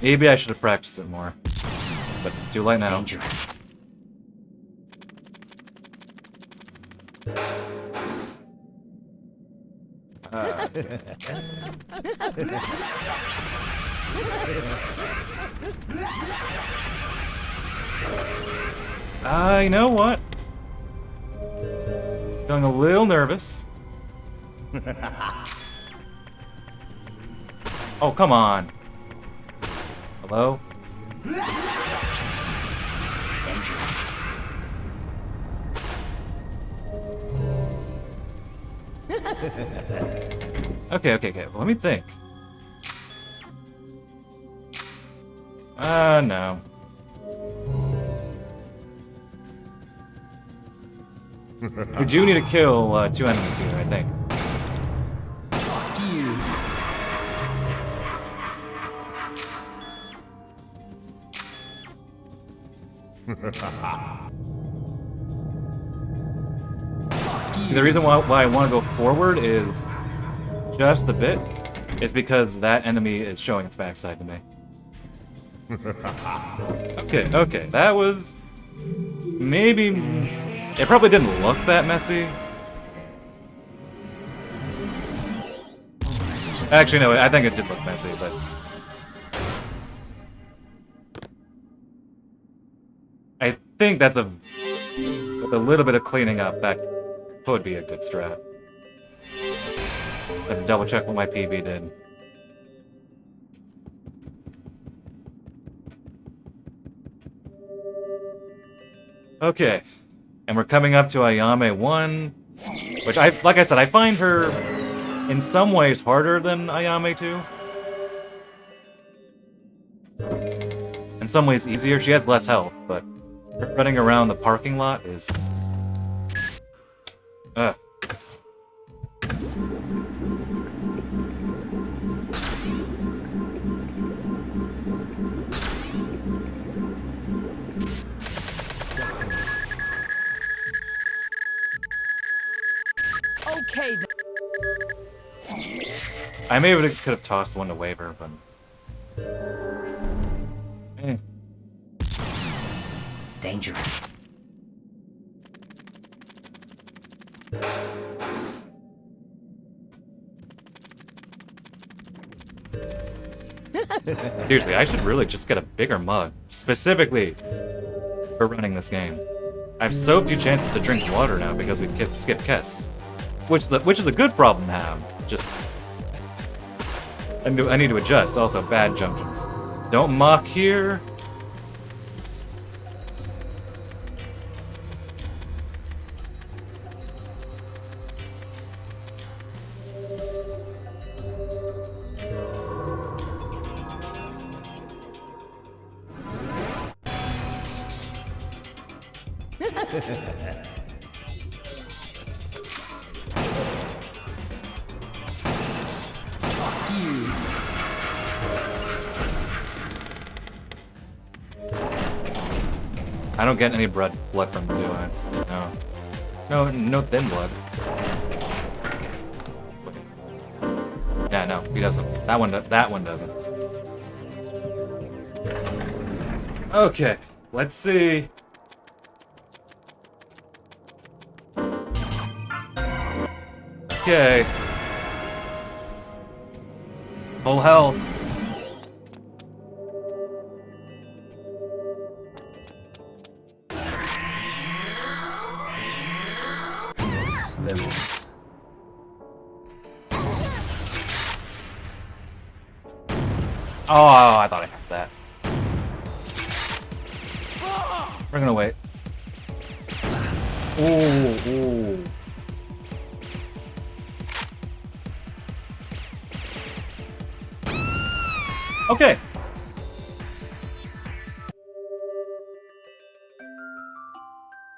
Maybe I should have practiced it more. But too late now. Dangerous. You know what? Feeling a little nervous. Oh, come on. Hello? Dangerous. Okay. Well, let me think. No. We do need to kill 2 enemies here, I think. Fuck you. The reason why I want to go forward is just a bit, is because that enemy is showing its backside to me. Okay, that was... Maybe... It probably didn't look that messy. Actually, no, I think it did look messy, but... I think that's with a little bit of cleaning up, that could be a good strat. Let me double check what my PB did. Okay, and we're coming up to Ayame 1, which like I said, I find her in some ways harder than Ayame 2. In some ways easier. She has less health, but running around the parking lot is... Okay. I maybe could have tossed one to Waver, but... Dangerous. Seriously, I should really just get a bigger mug, specifically for running this game. I have so few chances to drink water now because we skip Kess, which is a good problem to have. Just I need to adjust. Also, bad junctions. Don't mock here. I don't get any blood from him, do I? No thin blood. Yeah, no, he doesn't. That one doesn't. Okay, let's see. Okay. Full health. Oh, I thought I had that. We're gonna wait. Ooh, ooh. Okay.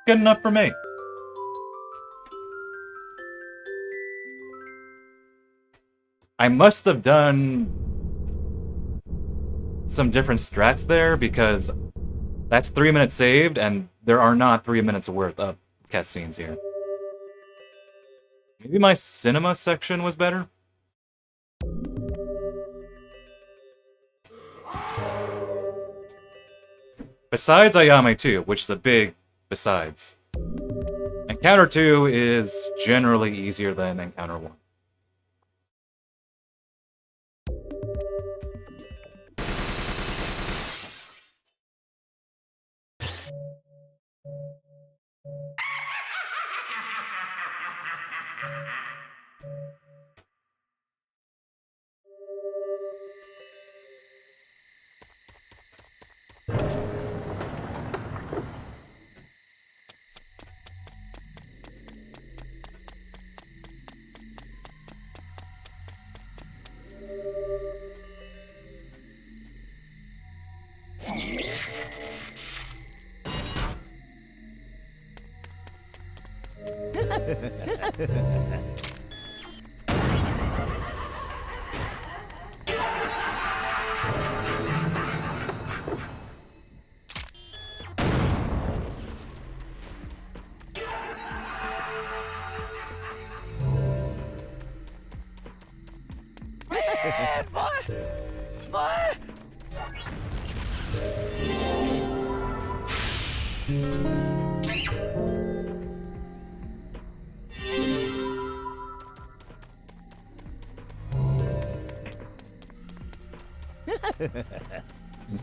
Good enough for me. I must have done some different strats there because that's 3 minutes saved and there are not 3 minutes worth of cutscenes here. Maybe my cinema section was better? Besides Ayame 2, which is a big besides. Encounter 2 is generally easier than Encounter 1.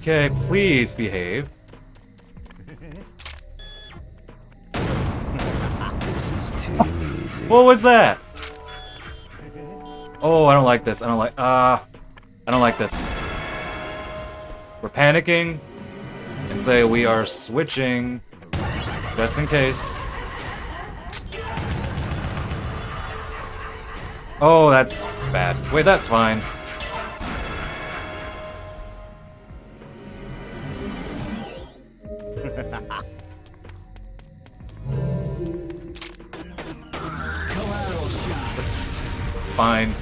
Okay, please behave. This is too easy. What was that? Oh, I don't like this. I don't like this. We're panicking and say we are switching just in case. Oh, that's bad. Wait, that's fine. That's fine.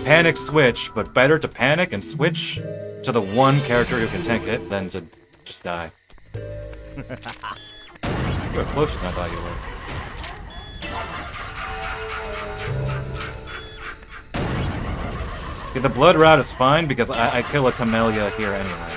Panic switch, but better to panic and switch to the one character who can tank it than to just die. You were closer than I thought you were. Okay, the blood route is fine because I kill a camellia here anyway.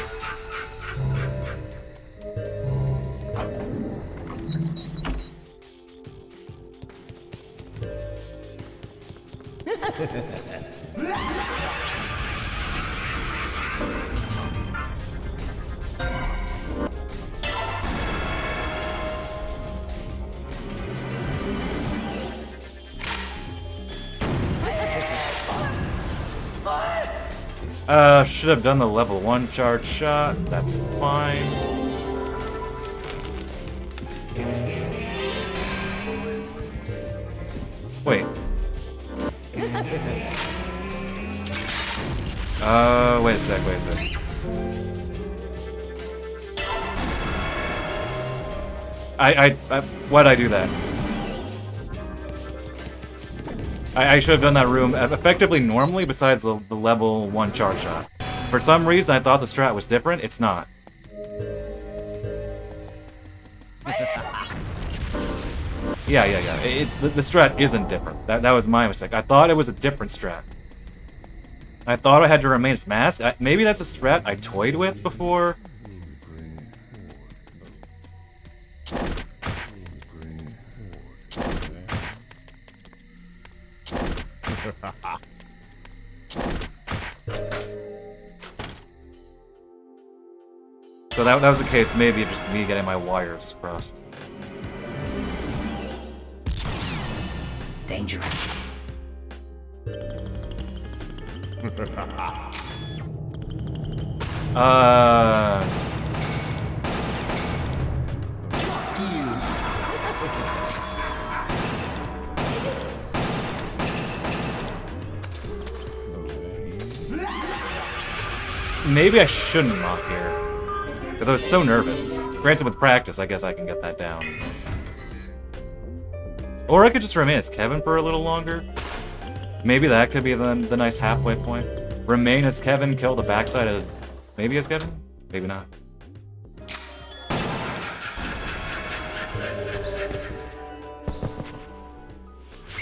Should have done the level 1 charge shot. That's fine. Wait. Wait a sec. Why'd I do that? I should have done that room effectively normally besides the level 1 charge shot. For some reason I thought the strat was different, it's not. Yeah. The strat isn't different. That was my mistake. I thought it was a different strat. I thought I had to remain its mask. Maybe that's a strat I toyed with before. So that was the case, maybe of just me getting my wires crossed. Dangerous. Maybe I shouldn't mock here. Because I was so nervous. Granted, with practice, I guess I can get that down. Or I could just remain as Kevin for a little longer. Maybe that could be the nice halfway point. Remain as Kevin, kill the backside of... Maybe as Kevin? Maybe not.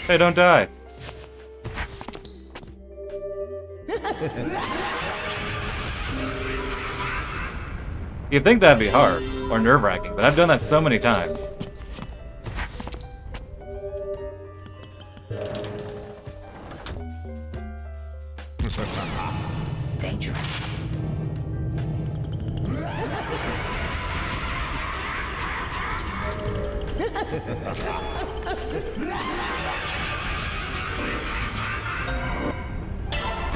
Hey, don't die. You'd think that'd be hard, or nerve-wracking, but I've done that so many times. Dangerous.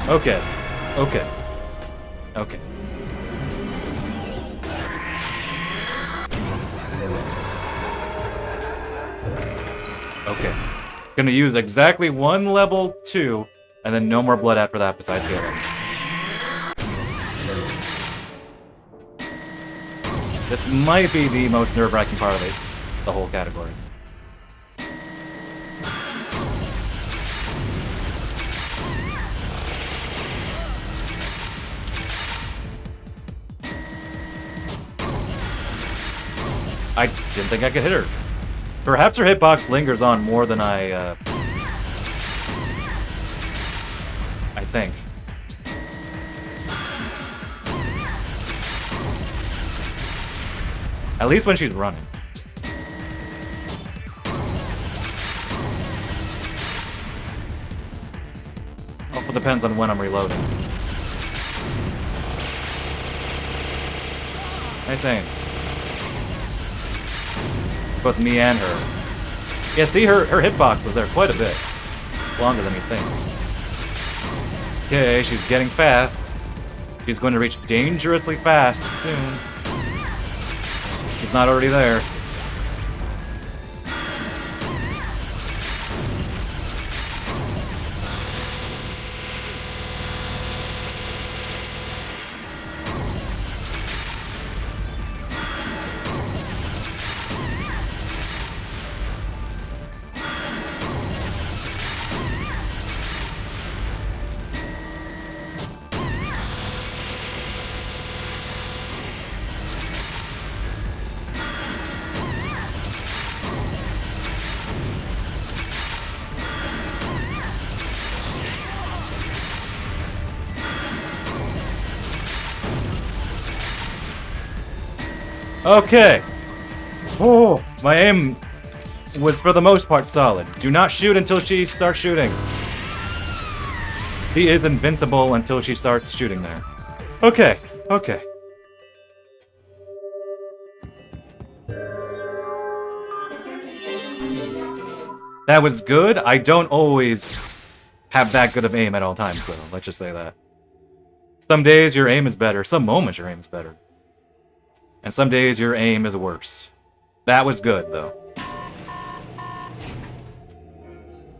Okay. Okay. Okay. Okay. Gonna use exactly one level 2, and then no more blood after that besides healing. This might be the most nerve-wracking part of the whole category. I didn't think I could hit her. Perhaps her hitbox lingers on more than I think. At least when she's running. Also depends on when I'm reloading. Nice aim. Both me and her. Yeah, see, her hitbox was there quite a bit. Longer than you think. Okay, she's getting fast. She's going to reach dangerously fast soon. She's not already there. Okay. Oh, my aim was for the most part solid. Do not shoot until she starts shooting. She is invincible until she starts shooting there. Okay, okay. That was good. I don't always have that good of aim at all times, though. Let's just say that. Some days your aim is better. Some moments your aim is better. And some days your aim is worse. That was good, though.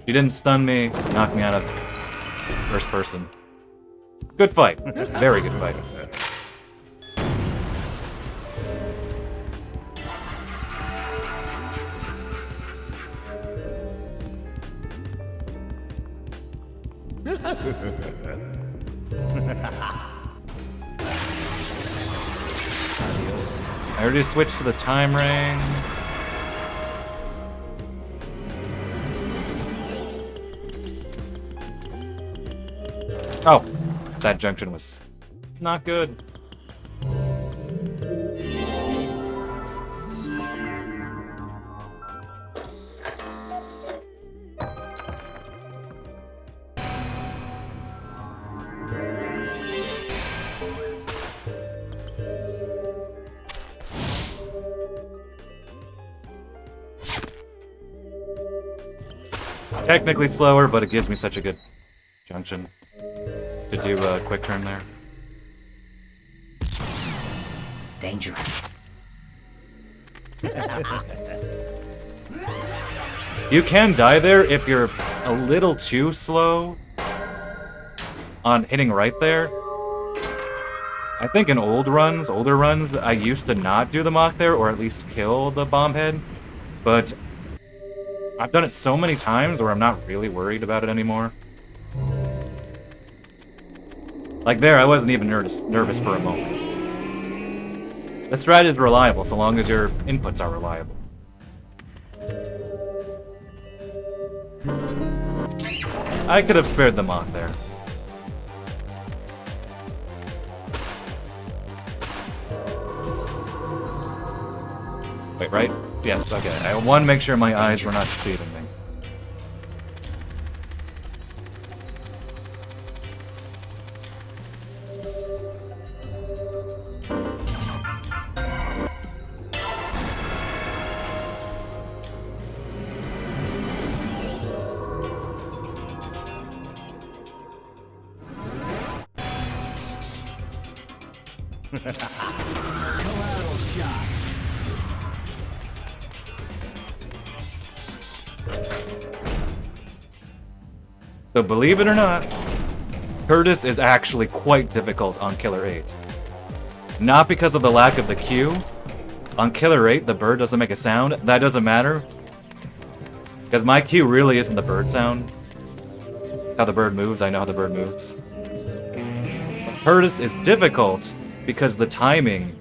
She didn't stun me, knock me out of first person. Good fight. Very good fight. I already switched to the time ring. Oh, that junction was not good. Technically slower, but it gives me such a good junction to do a quick turn there. Dangerous. You can die there if you're a little too slow on hitting right there. I think in older runs, I used to not do the mock there, or at least kill the bomb head. But I've done it so many times where I'm not really worried about it anymore. Like there, I wasn't even nervous for a moment. The strat is reliable so long as your inputs are reliable. I could have spared the mock there. Wait, right? Yes, okay. I want to make sure my eyes were not deceiving me. So believe it or not, Curtis is actually quite difficult on Killer8. Not because of the lack of the Q. On Killer8, the bird doesn't make a sound. That doesn't matter. Because my Q really isn't the bird sound. It's how the bird moves. I know how the bird moves. But Curtis is difficult because the timing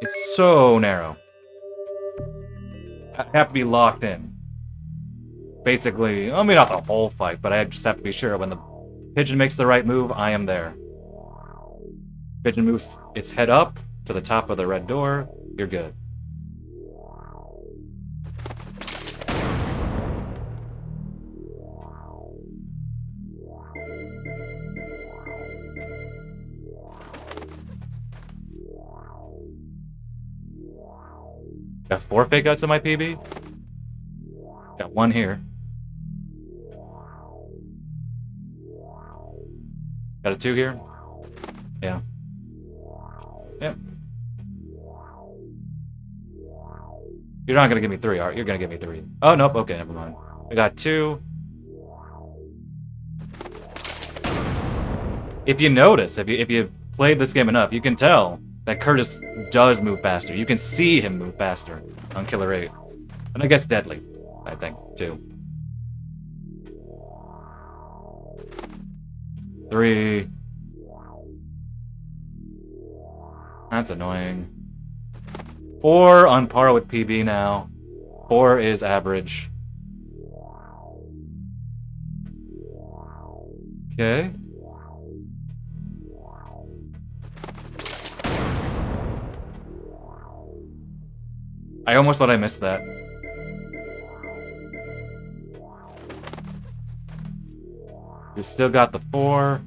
is so narrow. I have to be locked in. Basically, I mean, not the whole fight, but I just have to be sure when the pigeon makes the right move, I am there. Pigeon moves its head up to the top of the red door, you're good. Got 4 fake outs in my PB? Got 1 here. Got a 2 here? Yeah. Yep. You're not gonna give me 3, are you? You're gonna give me 3. Oh, nope, okay, never mind. I got 2. If you notice, if you played this game enough, you can tell that Curtis does move faster. You can see him move faster on Killer8. And I guess Deadly, I think, too. 3. That's annoying. 4 on par with PB now. 4 is average. Okay. I almost thought I missed that. You still got the 4.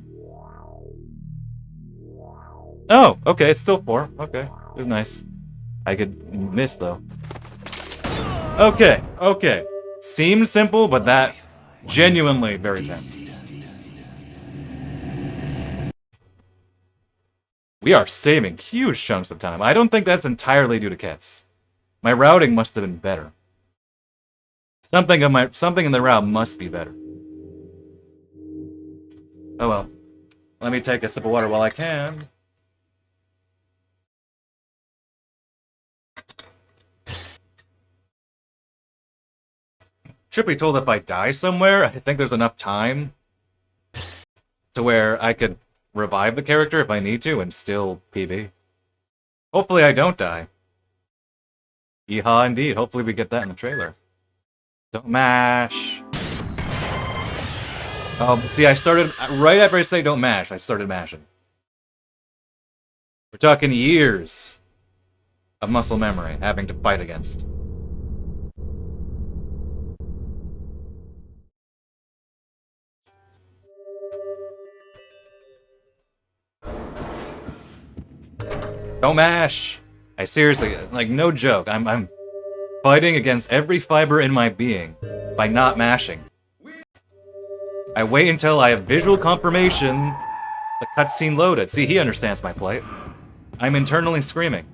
Oh, okay, it's still 4. Okay, it was nice. I could miss, though. Okay, okay. Seemed simple, but that genuinely very tense. We are saving huge chunks of time. I don't think that's entirely due to kits. My routing must have been better. Something in the route must be better. Oh well. Let me take a sip of water while I can. Should be told if I die somewhere, I think there's enough time to where I could revive the character if I need to and still PB. Hopefully I don't die. Yeehaw indeed. Hopefully we get that in the trailer. Don't mash. See, I started, right after I say don't mash, I started mashing. We're talking years of muscle memory having to fight against. Don't mash! I seriously, like, no joke, I'm fighting against every fiber in my being by not mashing. I wait until I have visual confirmation the cutscene loaded. See, he understands my plight. I'm internally screaming.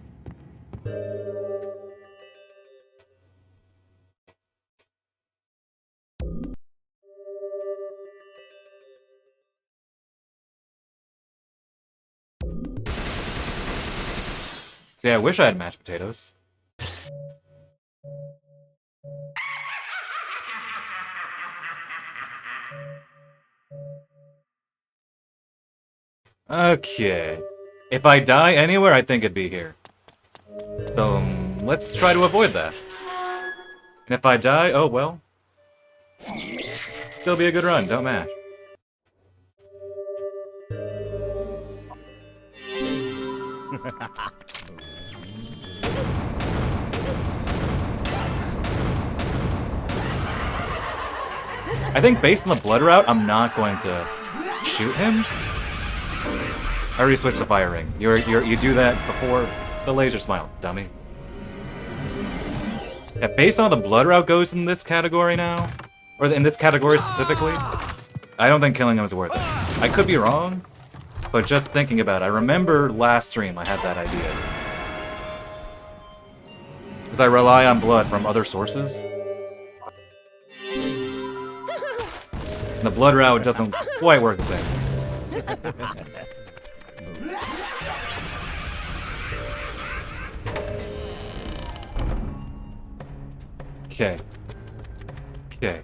Yeah, I wish I had mashed potatoes. Okay. If I die anywhere, I think it'd be here. So, let's try to avoid that. And if I die, oh well. Still be a good run, don't mash. I think based on the blood route, I'm not going to shoot him. I already switched to firing. You do that before the laser smile, dummy. Yeah, based on how the blood route goes in this category now, or in this category specifically, I don't think killing him is worth it. I could be wrong, but just thinking about it, I remember last stream I had that idea. Because I rely on blood from other sources. And the blood route doesn't quite work the same. Okay. Okay.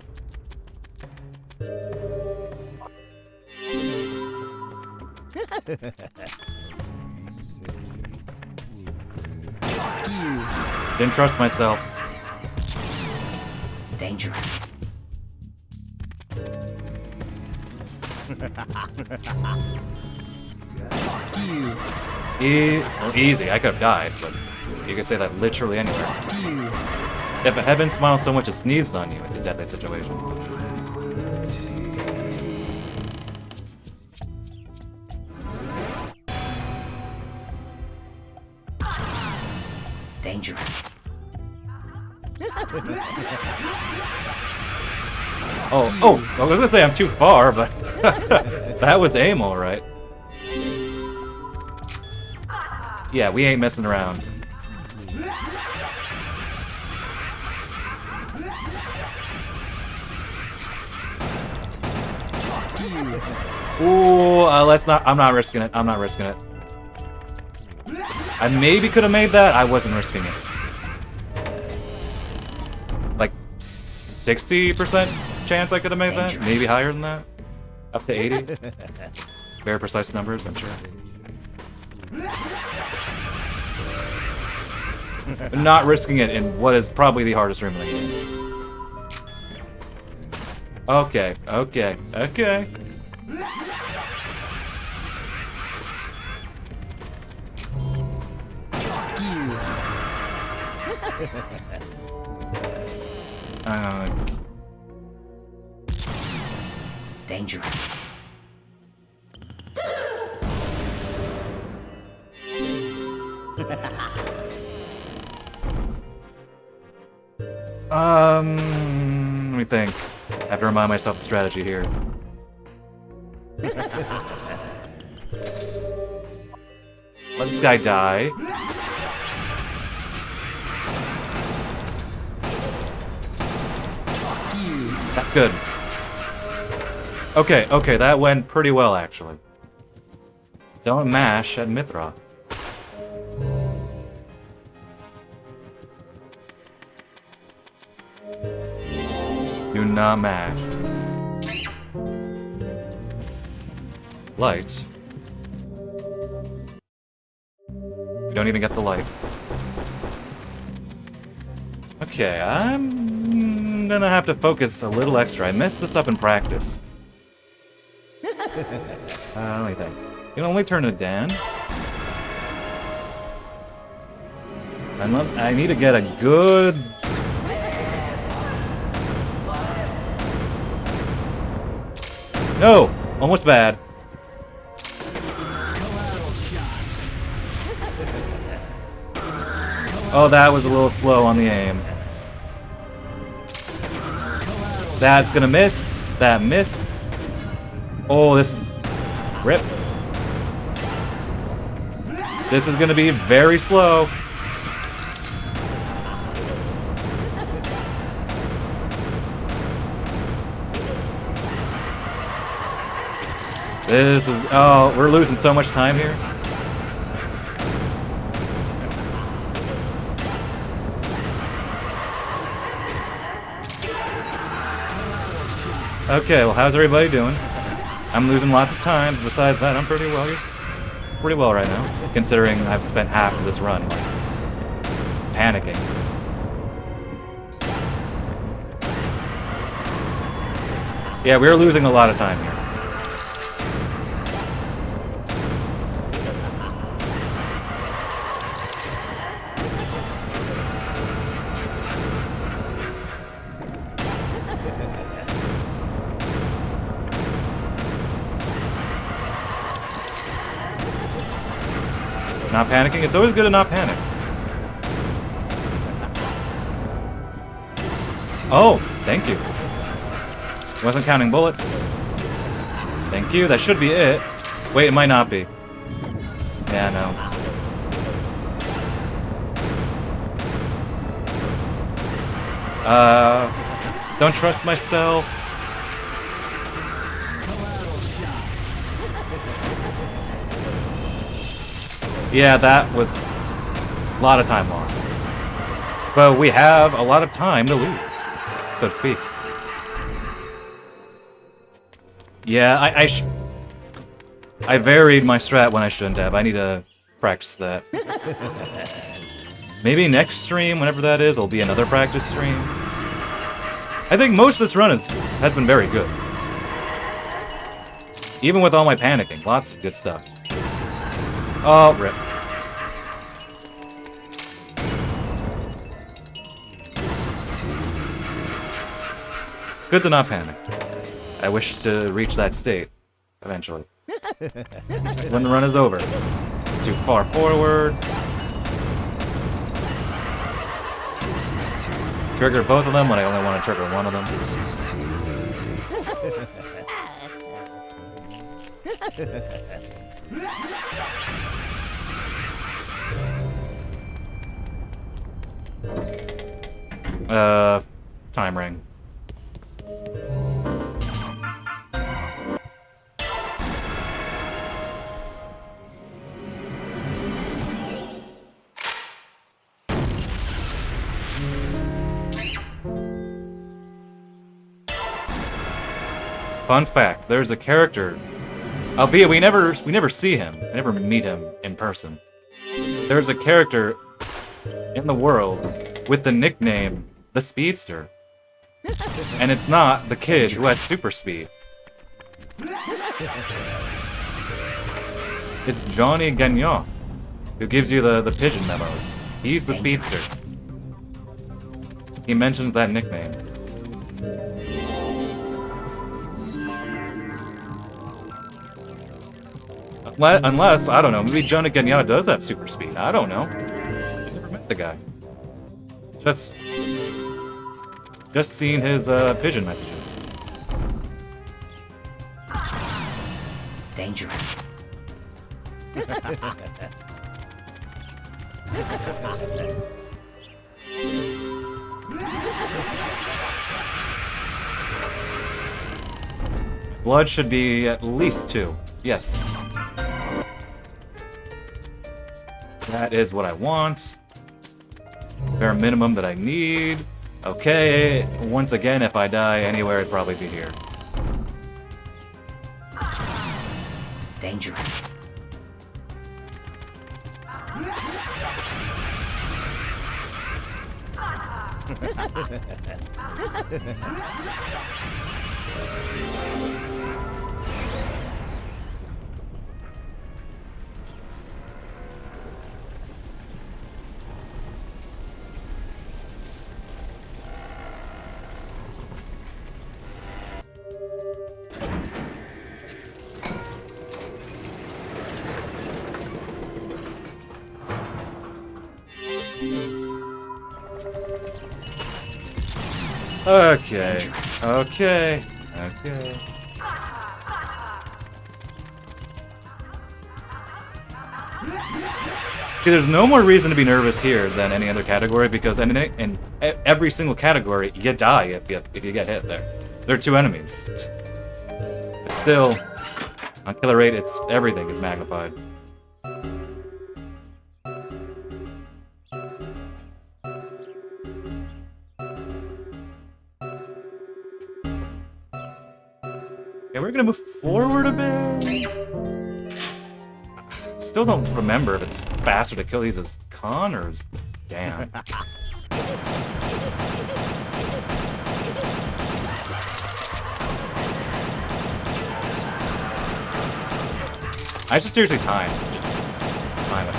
Didn't trust myself. Dangerous. Well, easy. I could have died, but you could say that literally anywhere. If a heaven smiles so much it sneezes on you, it's a deadly situation. Dangerous. I was gonna say I'm too far, but that was aim alright. Yeah, we ain't messing around. Ooh, let's not. I'm not risking it. I'm not risking it. I maybe could have made that. I wasn't risking it. Like 60% chance I could have made that. Maybe higher than that. Up to 80. Very precise numbers, I'm sure. But not risking it in what is probably the hardest room in the game. Okay, okay, okay. Dangerous. Let me think. I have to remind myself the strategy here. Let this guy die. That's good. Okay, okay, that went pretty well, actually. Don't mash at Mithra. Do not mash. Light. You don't even get the light. Okay, I'm gonna have to focus a little extra. I messed this up in practice. Let me think. You can only turn it down. I need to get a good... No! Almost bad. Oh, that was a little slow on the aim. That's gonna miss. That missed. Oh, this is... Rip. This is gonna be very slow. This is... Oh, we're losing so much time here. Okay, well, how's everybody doing? I'm losing lots of time, but besides that, I'm pretty well right now, considering I've spent half of this run like, panicking. Yeah, we're losing a lot of time here. Not panicking? It's always good to not panic. Oh, thank you. Wasn't counting bullets. Thank you, that should be it. Wait, it might not be. Yeah, no. Don't trust myself. Yeah, that was a lot of time lost. But we have a lot of time to lose, so to speak. Yeah, I varied my strat when I shouldn't have. I need to practice that. Maybe next stream, whenever that is, will be another practice stream. I think most of this run has been very good. Even with all my panicking, lots of good stuff. Oh, rip. It's good to not panic. I wish to reach that state, eventually. When the run is over. Too far forward. Trigger both of them when I only want to trigger one of them. This is too easy. Time ring. Fun fact, there's a character, albeit we never see him, we never meet him in person. There's a character in the world with the nickname the Speedster. And it's not the kid who has super speed. It's Johnny Gagnon, who gives you the pigeon memos. He's the Speedster. He mentions that nickname. Unless, I don't know, maybe Johnny Gagnon does have super speed. I don't know. I never met the guy. Just seen his pigeon messages. Dangerous. Blood should be at least 2. Yes. That is what I want. Bare minimum that I need. Okay, once again, if I die anywhere, it'd probably be here. Dangerous. Okay. Okay. See, there's no more reason to be nervous here than any other category because in every single category, you die if you get hit there. There are 2 enemies. But still, on Killer8, everything is magnified. Okay, we're gonna move forward a bit. Still don't remember if it's faster to kill these as con or as Dan. I should seriously time. Just time it.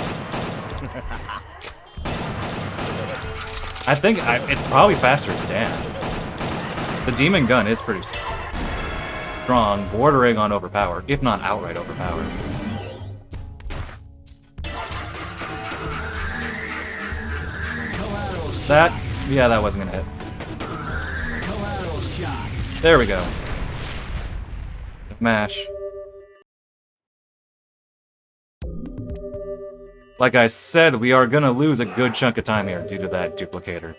I think it's probably faster as Dan. The demon gun is pretty strong, bordering on overpowered, if not outright overpowered. That wasn't gonna hit. There we go. Mash. Like I said, we are gonna lose a good chunk of time here due to that duplicator.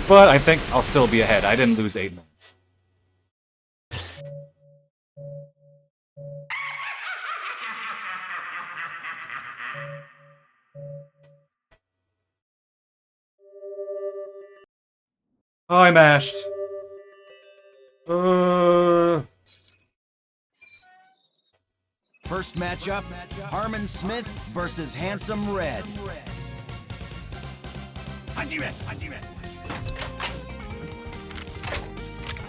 But I think I'll still be ahead. I didn't lose 8 minutes. Oh, I mashed. First matchup, Harmon Smith versus Handsome Red.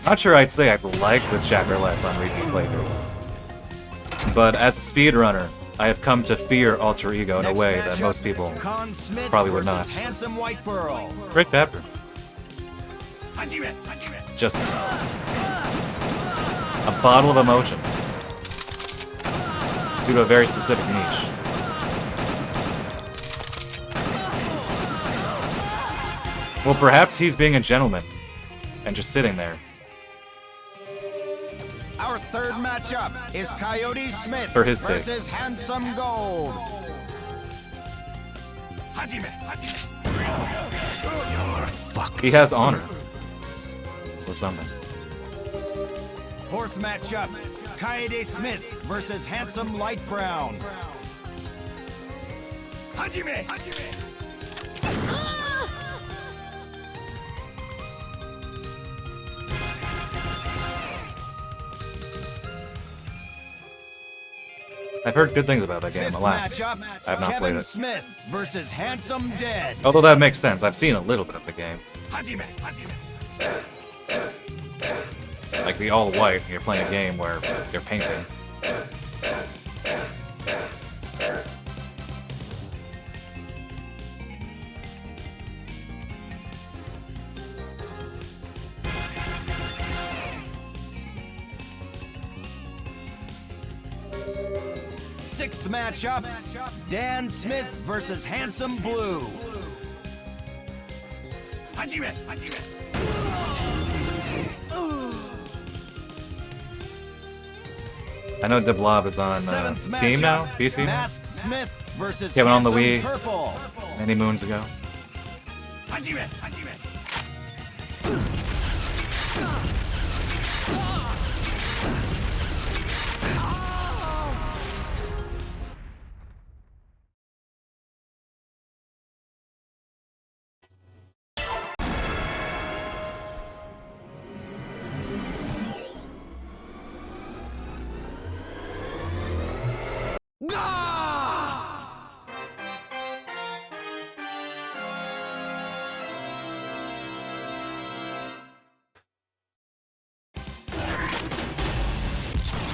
Not sure I'd say I've liked this chapter less on repeat playthroughs. But as a speedrunner, I have come to fear Alter Ego in a way that most people probably would not. Handsome White Pearl. Great chapter. Just a bottle of emotions. Due to a very specific niche. Well, perhaps he's being a gentleman and just sitting there. Our third matchup is Coyote Smith For his sake. versus Handsome Gold. He has honor. Or something. Fourth matchup, Coyote Smith versus Handsome Light Brown. I've heard good things about that game, Fifth alas. matchup, I have not played Kevin it. Smith versus Handsome Dead. Although that makes sense, I've seen a little bit of the game. Like the all white, you're playing a game where you're painting. Sixth matchup, Dan Smith versus Handsome Blue. I know Deblob is on Seventh Steam matchup, now? PC? Mask Smith versus Yeah, but on the Handsome Wii. Purple. Many moons ago.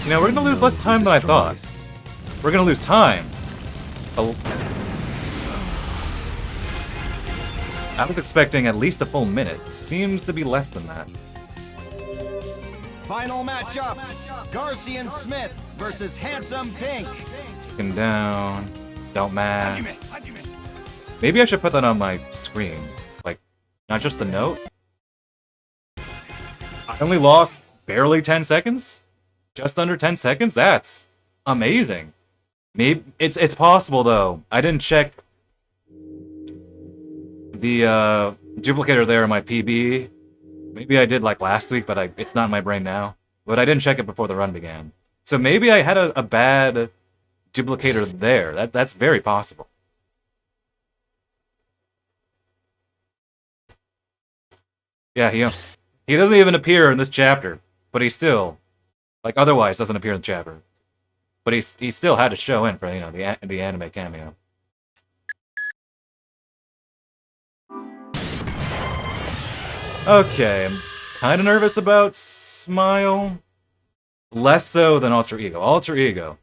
You know, we're gonna lose less time than I thought. We're gonna lose time. I was expecting at least a full minute. Seems to be less than that. Final matchup, Garcian Smith versus Handsome Pink. Taken down. Don't mash. Maybe I should put that on my screen. Like, not just a note. I only lost barely 10 seconds? Just under 10 seconds? That's amazing. Maybe it's possible though. I didn't check the duplicator there in my PB. Maybe I did like last week, but it's not in my brain now. But I didn't check it before the run began. So maybe I had a bad duplicator there. That's very possible. Yeah, He doesn't even appear in this chapter, but he still, like, otherwise doesn't appear in the chapter. But he still had to show in for, you know, the anime cameo. Okay, I'm kind of nervous about Smile. Less so than Alter Ego. Alter Ego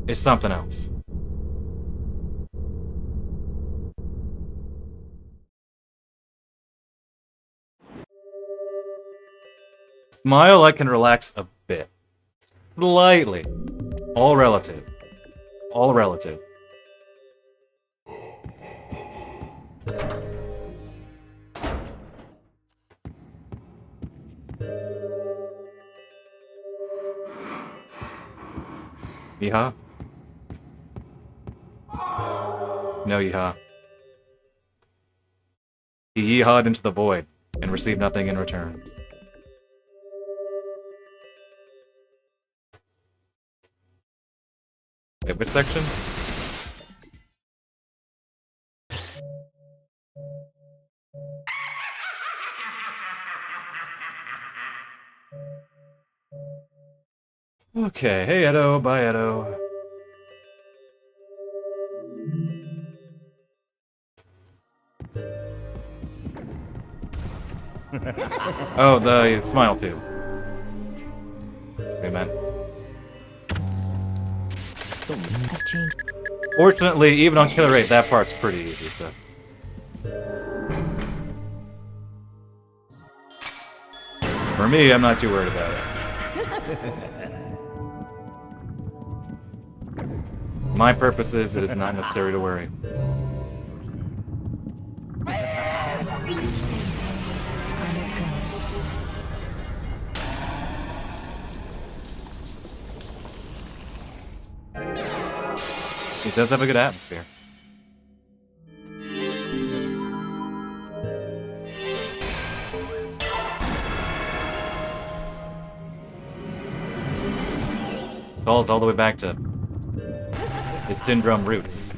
is something else. Smile, I can relax a bit. Slightly. All relative. All relative. Yeehaw? No yeehaw. He yeehawed into the void and received nothing in return. Wait, which section? Okay, hey Edo, bye Edo. Oh, the smile tube. We meant. I've changed. Fortunately, even on Killer8, that part's pretty easy, so. For me, I'm not too worried about it. My purposes, it is not necessary to worry. I'm a ghost. It does have a good atmosphere. Falls all the way back to his syndrome roots.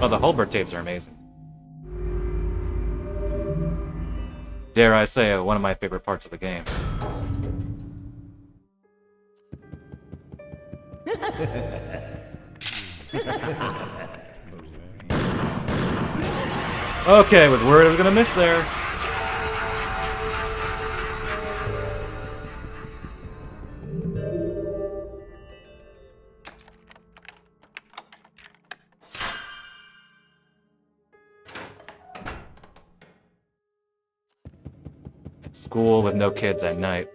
Oh, the Holbert tapes are amazing. Dare I say, one of my favorite parts of the game. Okay, was worried I was gonna miss there. School with no kids at night.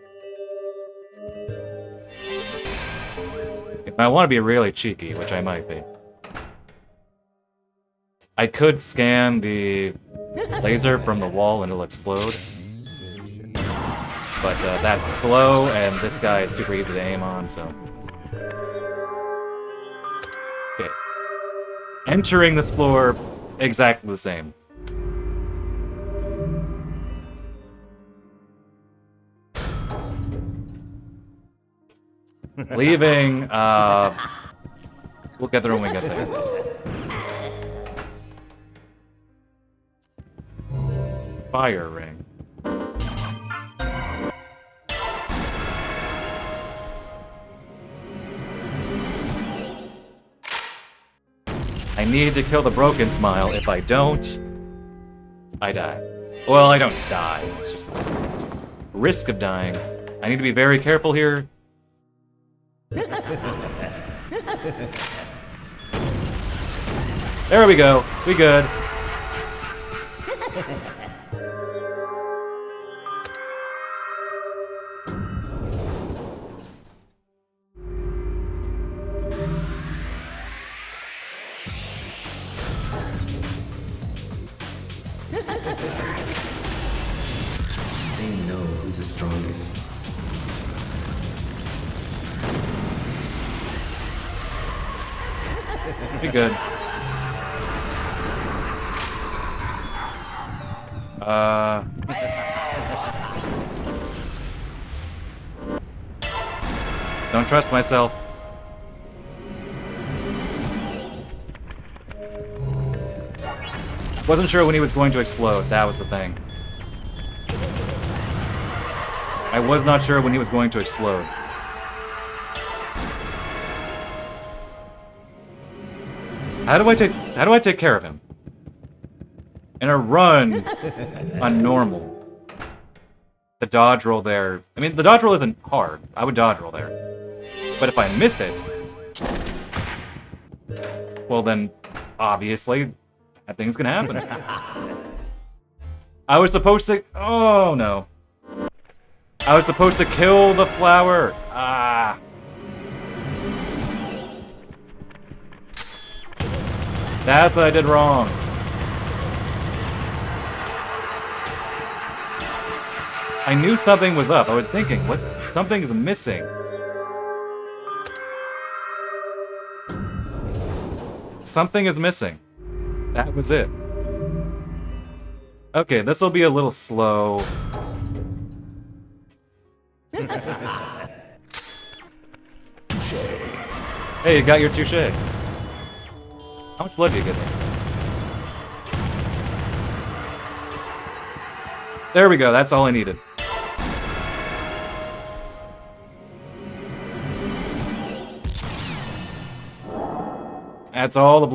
If I want to be really cheeky, which I might be, I could scan the laser from the wall and it'll explode. But that's slow, and this guy is super easy to aim on, so. Okay. Entering this floor, exactly the same. Leaving, we'll get there when we get there. Fire ring. I need to kill the broken smile. If I don't, I die. Well, I don't die. It's just risk of dying. I need to be very careful here. There we go. We good. They know who's the strongest. Be good. Don't trust myself. Wasn't sure when he was going to explode, that was the thing. I was not sure when he was going to explode. How do I take care of him? In a run on normal. The dodge roll there. I mean, the dodge roll isn't hard. I would dodge roll there. But if I miss it, well then, obviously, that thing's gonna happen. I was supposed to... Oh, no. I was supposed to kill the flower. Ah. That's what I did wrong. I knew something was up. I was thinking, what? Something is missing. Something is missing. That was it. Okay, this will be a little slow. Hey, you got your touche. How much blood do you get me? There we go, that's all I needed. That's all the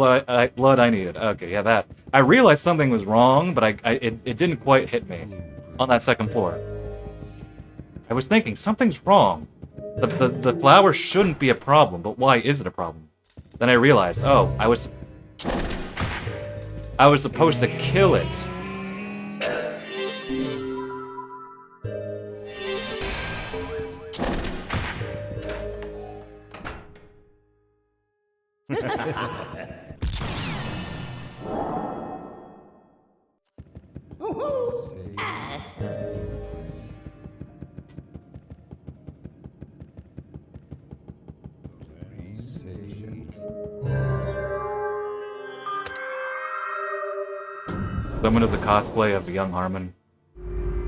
blood I needed. Okay, yeah, that. I realized something was wrong, but it didn't quite hit me on that second floor. I was thinking, something's wrong. The flower shouldn't be a problem, but why is it a problem? Then I realized, oh, I was supposed to kill it. Someone does a cosplay of the young Harmon.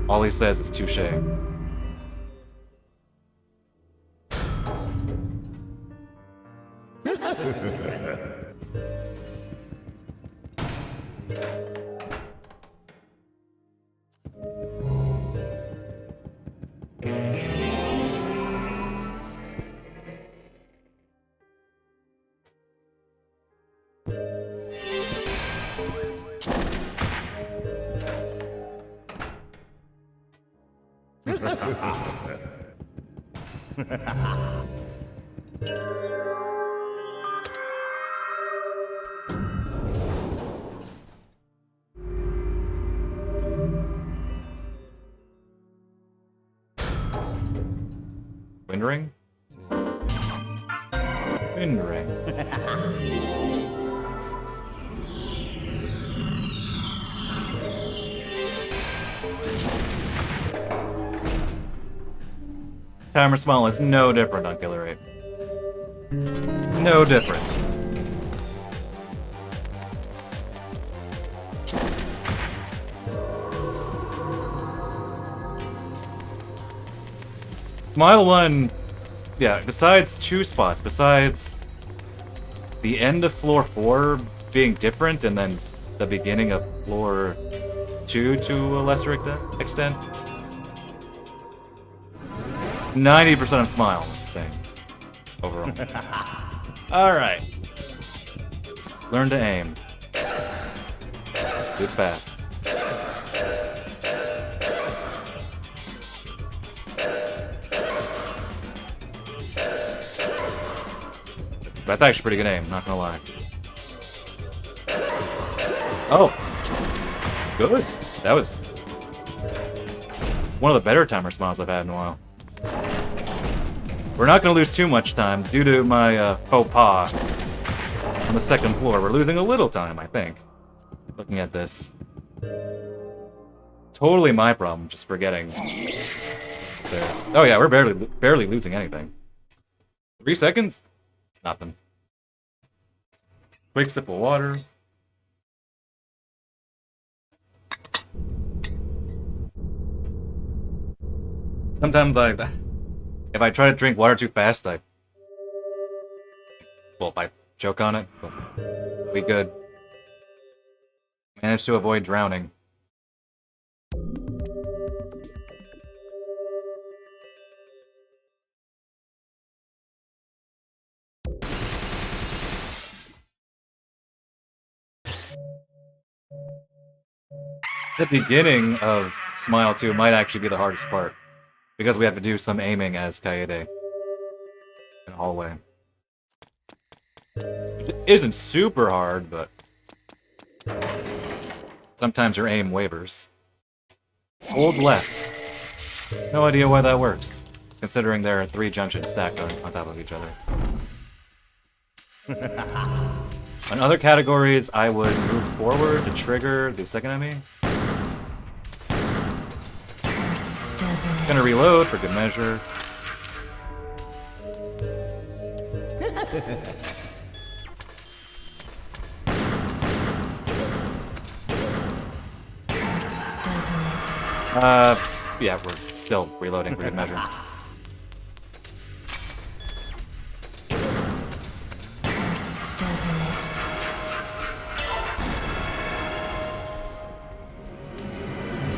All he says is touche. Wind ring? Wind ring. Timer small is no different on Killer8. No different. Smile 1, yeah, besides 2 spots, besides the end of floor 4 being different and then the beginning of floor 2 to a lesser extent, 90% of Smile is the same overall. Alright. Learn to aim. Do it fast. That's actually pretty good aim, not gonna lie. Oh! Good. That was one of the better timer smiles I've had in a while. We're not gonna lose too much time due to my faux pas on the second floor. We're losing a little time, I think. Looking at this. Totally my problem, just forgetting. There. Oh yeah, we're barely losing anything. 3 seconds? It's nothing. Quick sip of water. Sometimes If I try to drink water too fast, I choke on it. But we good. Managed to avoid drowning. The beginning of Smile 2 might actually be the hardest part, because we have to do some aiming as Kaede in the hallway. It isn't super hard, but sometimes your aim wavers. Hold left. No idea why that works, considering there are 3 junctions stacked on top of each other. On other categories, I would move forward to trigger the second enemy. Gonna reload for good measure. Yeah, we're still reloading for good measure.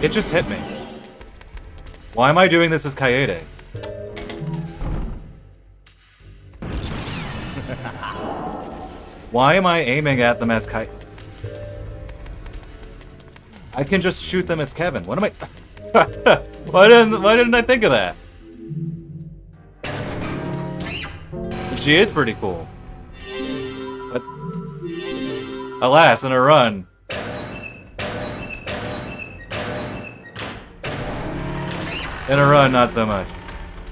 It just hit me. Why am I doing this as Kaede? Why am I aiming at them as Kaede? I can just shoot them as Kevin. What am I... why didn't I think of that? She is pretty cool. But... alas, in a run. In a run, not so much.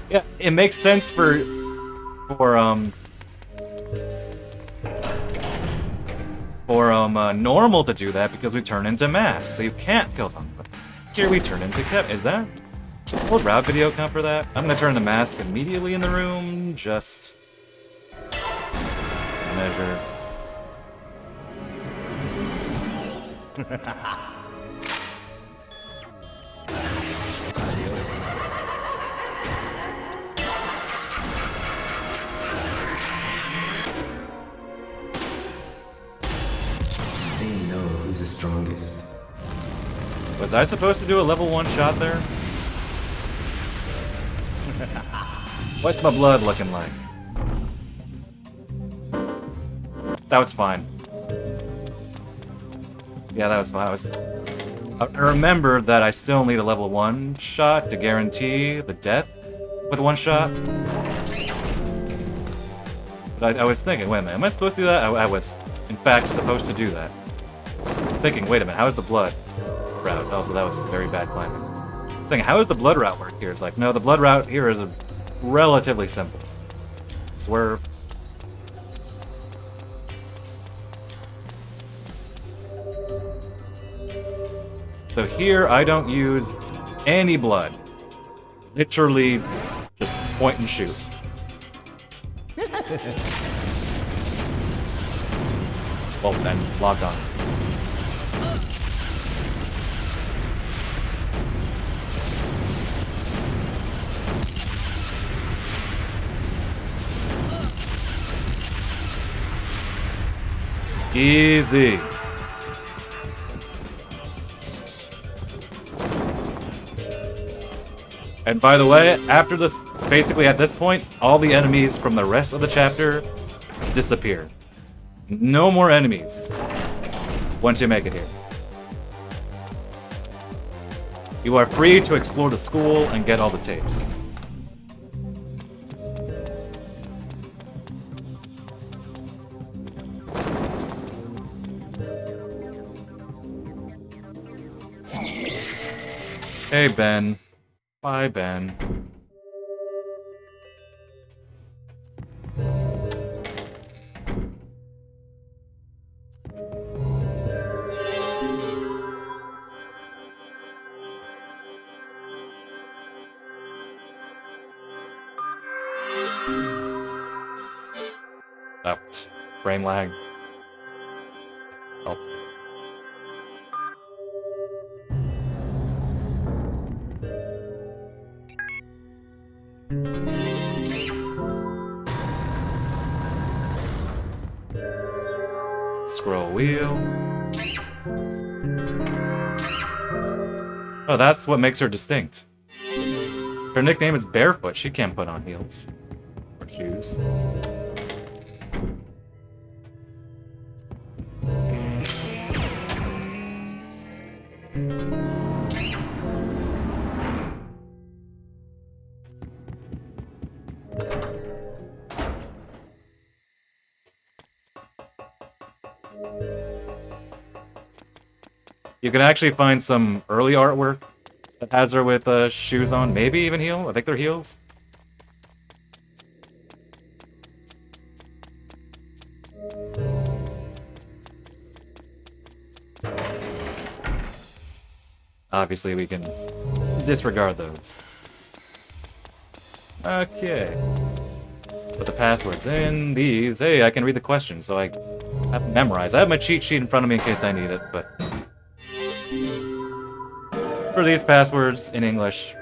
Yeah, it makes sense for normal to do that because we turn into masks, so you can't kill them. But here we turn into Kev. Is that old route video count for that? I'm gonna turn the mask immediately in the room, just measure. Who's the strongest? Was I supposed to do a level 1 shot there? What's my blood looking like? That was fine. Yeah, that was fine. I remembered that I still need a level 1 shot to guarantee the death with 1 shot. But I was thinking, wait a minute, am I supposed to do that? I was, in fact, supposed to do that. Thinking, wait a minute, how is the blood route? Also, that was very bad climbing. Thinking, how does the blood route work here? It's like, no, the blood route here is relatively simple. Swerve. So here, I don't use any blood. Literally, just point and shoot. Well, then, lock on. Easy. And by the way, after this, basically at this point, all the enemies from the rest of the chapter disappear. No more enemies once you make it here. You are free to explore the school and get all the tapes. Hey, Ben. Bye, Ben. Oh, brain lag. Oh. Scroll wheel. Oh, that's what makes her distinct. Her nickname is Barefoot. She can't put on heels. Or shoes. You can actually find some early artwork that has her with shoes on, maybe even heel. I think they're heels. Obviously, we can disregard those. Okay. Put the passwords in these. Hey, I can read the questions, so I have to memorize. I have my cheat sheet in front of me in case I need it, but... For these passwords in English,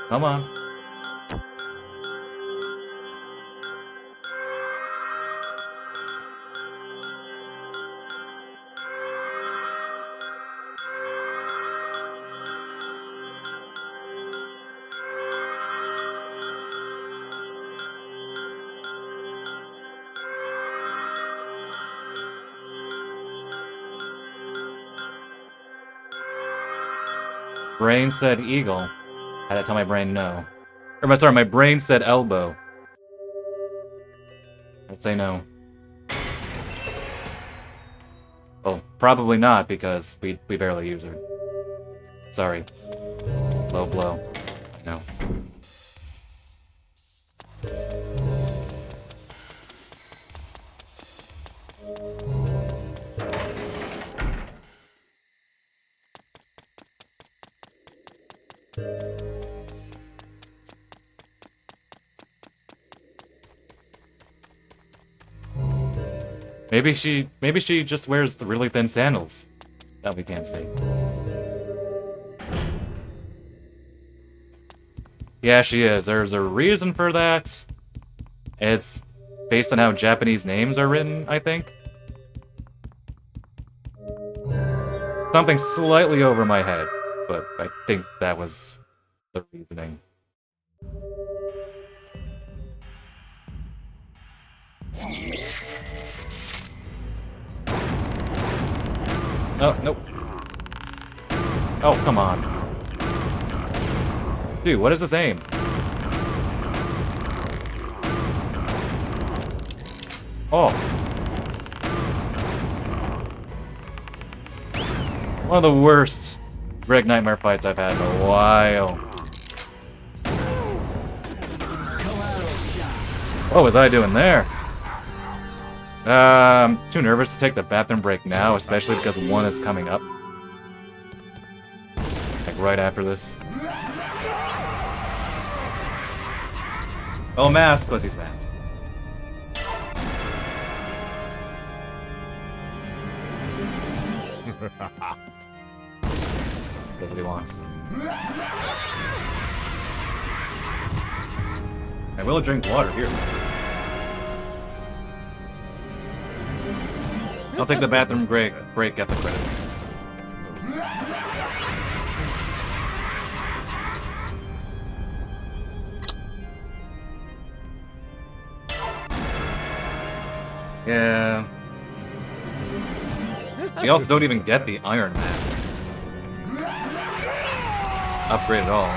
come on. Brain said eagle. I had to tell my brain no. Or, sorry, my brain said elbow. I'd say no. Well, probably not, because we barely use her. Sorry. Low blow. No. Maybe she just wears the really thin sandals that we can't see. Yeah, she is. There's a reason for that. It's based on how Japanese names are written, I think. Something slightly over my head, but I think that was the reasoning. Oh, nope. Oh, come on. Dude, what is this aim? Oh. One of the worst Greg Nightmare fights I've had in a while. What was I doing there? I'm too nervous to take the bathroom break now, especially because one is coming up. Like right after this. Oh, mask! Pussy's mask. Does what he wants. I will drink water here. I'll take the bathroom break at the credits. Yeah. We also don't even get the iron mask. Upgrade at all.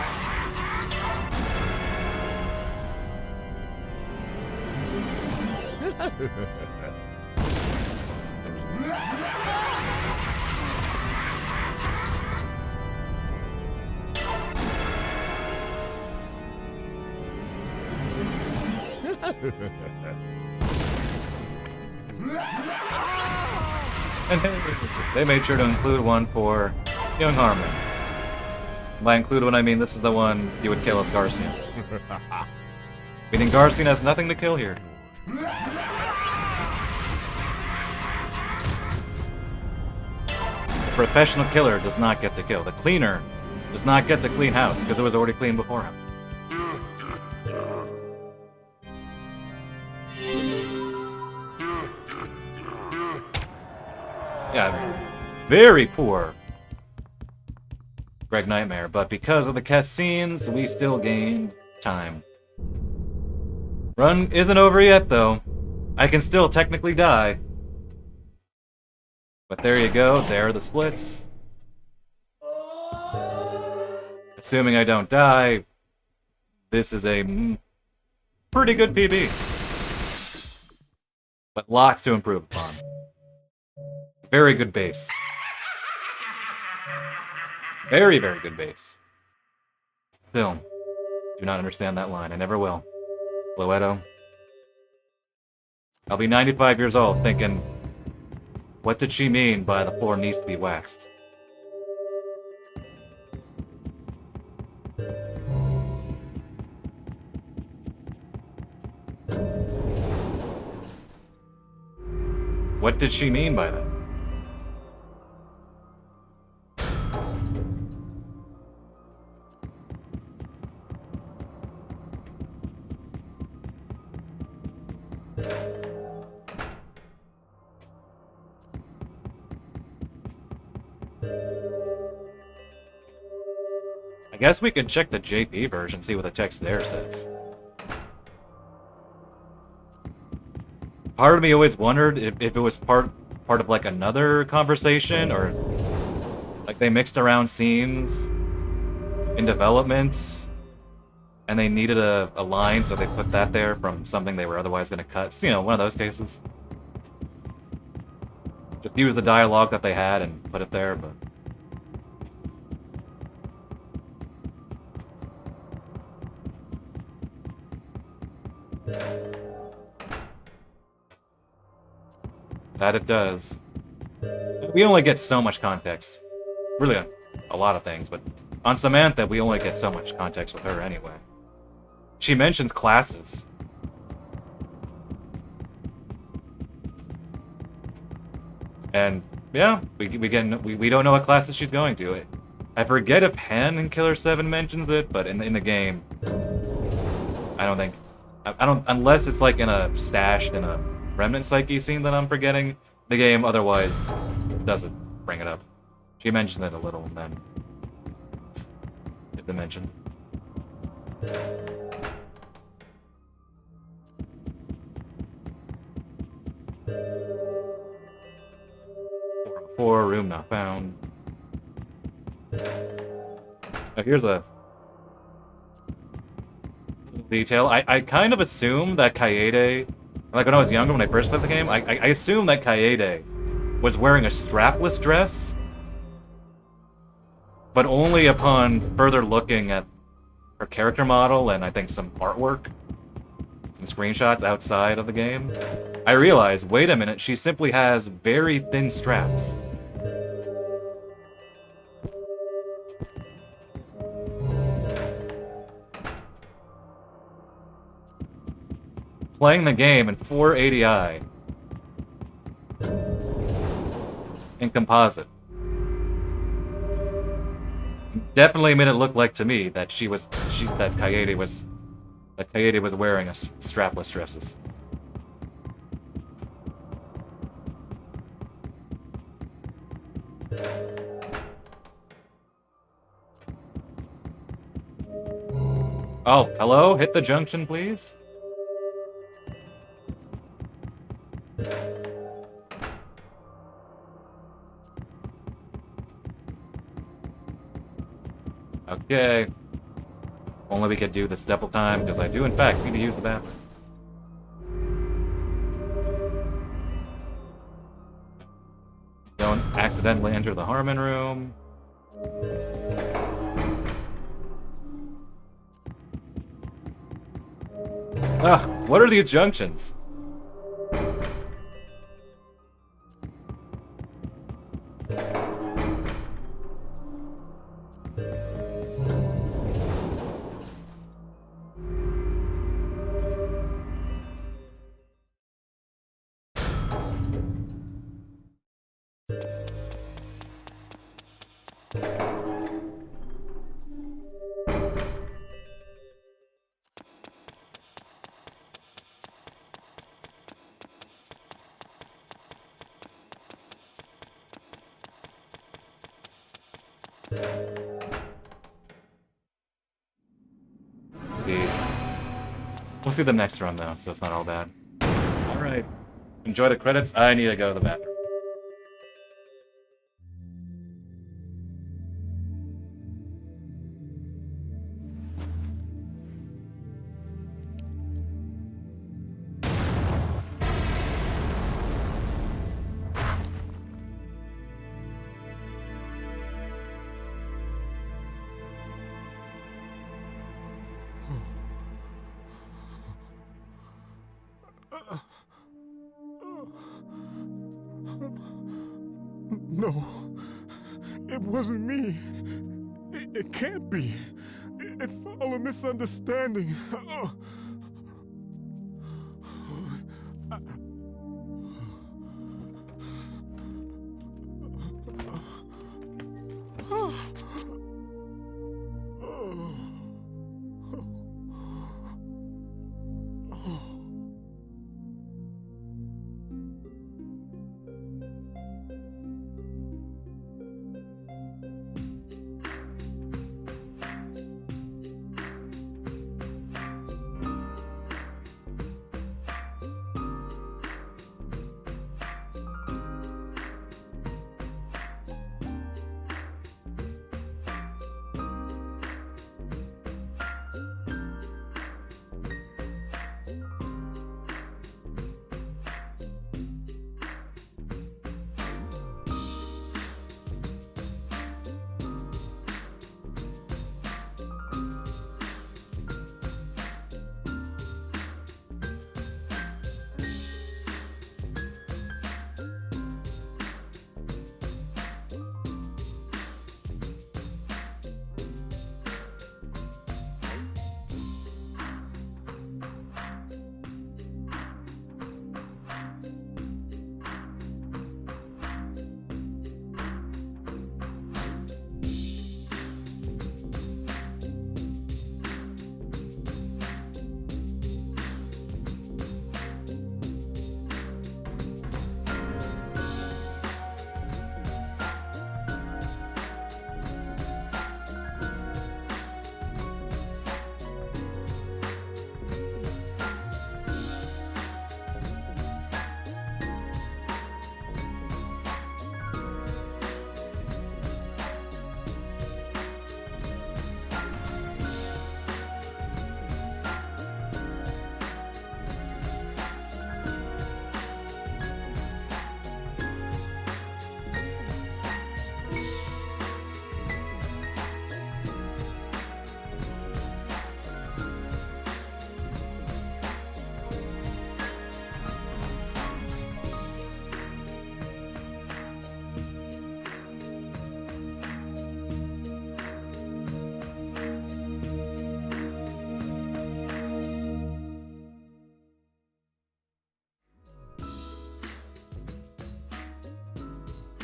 And they made sure to include one for Young Harmon. By include one, I mean this is the one you would kill as Garcian. Meaning Garcian has nothing to kill here. The professional killer does not get to kill. The cleaner does not get to clean house because it was already clean before him. Yeah, very poor Greg Nightmare, but because of the cutscenes, we still gained time. Run isn't over yet, though. I can still technically die. But there you go, there are the splits. Assuming I don't die, this is a pretty good PB. But lots to improve upon. Very good base. Very, very good base. Still, do not understand that line. I never will. Loeto. I'll be 95 years old thinking, what did she mean by the floor needs to be waxed? What did she mean by that? I guess we could check the JP version, see what the text there says. Part of me always wondered if it was part of like another conversation, or like they mixed around scenes in development and they needed a line, so they put that there from something they were otherwise going to cut. So, you know, one of those cases. Just use the dialogue that they had and put it there, but... That it does. We only get so much context. Really, a lot of things, but on Samantha, we only get so much context with her anyway. She mentions classes. And, yeah, we don't know what classes she's going to. I forget if Hen in Killer7 mentions it, but in the game, I don't think... I don't... Unless it's like in a stashed in a Remnant Psyche scene that I'm forgetting, the game otherwise doesn't bring it up. She mentions it a little, and then it's been mentioned. 4, room not found. Oh, here's a detail. I kind of assumed that Kaede, like when I was younger, when I first played the game, I assumed that Kaede was wearing a strapless dress, but only upon further looking at her character model and I think some artwork, some screenshots outside of the game, I realized, wait a minute, she simply has very thin straps. Playing the game in 480i in composite definitely made it look like to me that Kaede was wearing a strapless dresses. Oh, hello? Hit the junction, please? Okay. Only we could do this double time, because I do in fact need to use the bathroom. Don't accidentally enter the Harmon room. Ugh, what are these junctions? We'll see the next run though, so it's not all bad. Alright. Enjoy the credits. I need to go to the bathroom. No, it wasn't me. It can't be. It's all a misunderstanding.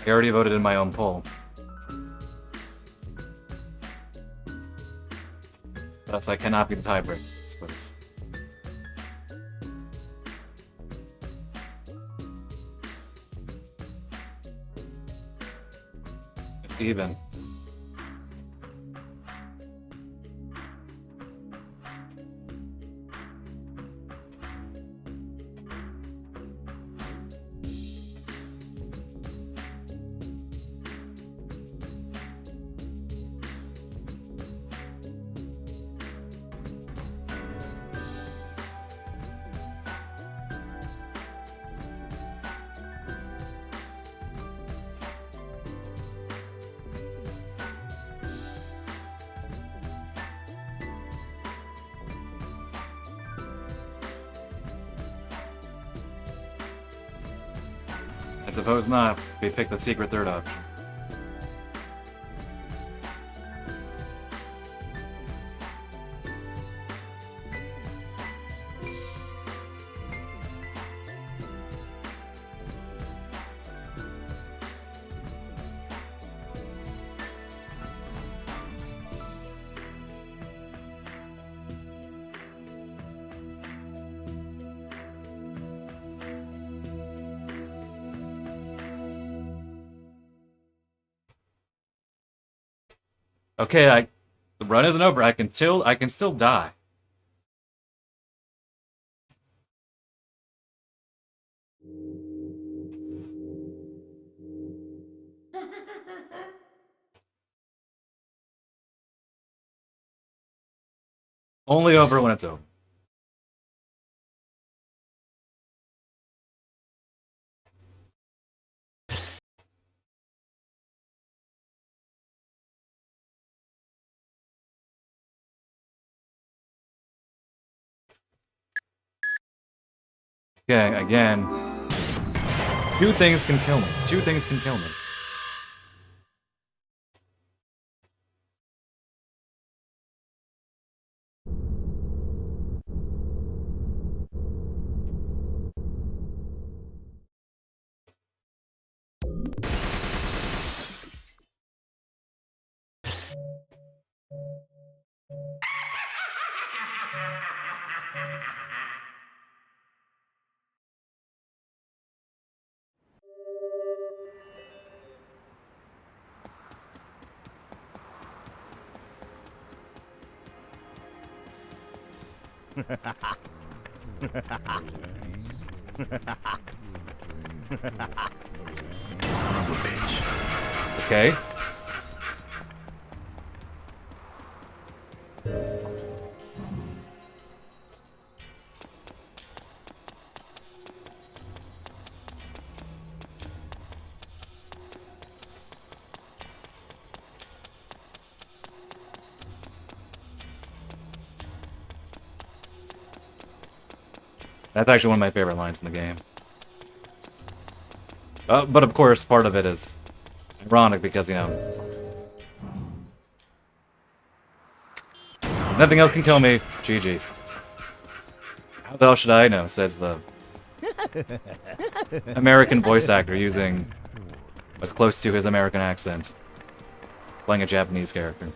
I already voted in my own poll. Thus, I cannot be the tiebreaker, I suppose. It's even. I suppose not. We picked the secret third option. Okay, the run isn't over. I can still die. Only over when it's over. Okay, again. Two things can kill me. Two things can kill me. Son of a bitch. Okay. That's actually one of my favorite lines in the game. But of course, part of it is ironic because, you know, nothing else can kill me. GG. How the hell should I know, says the American voice actor using what's close to his American accent, playing a Japanese character.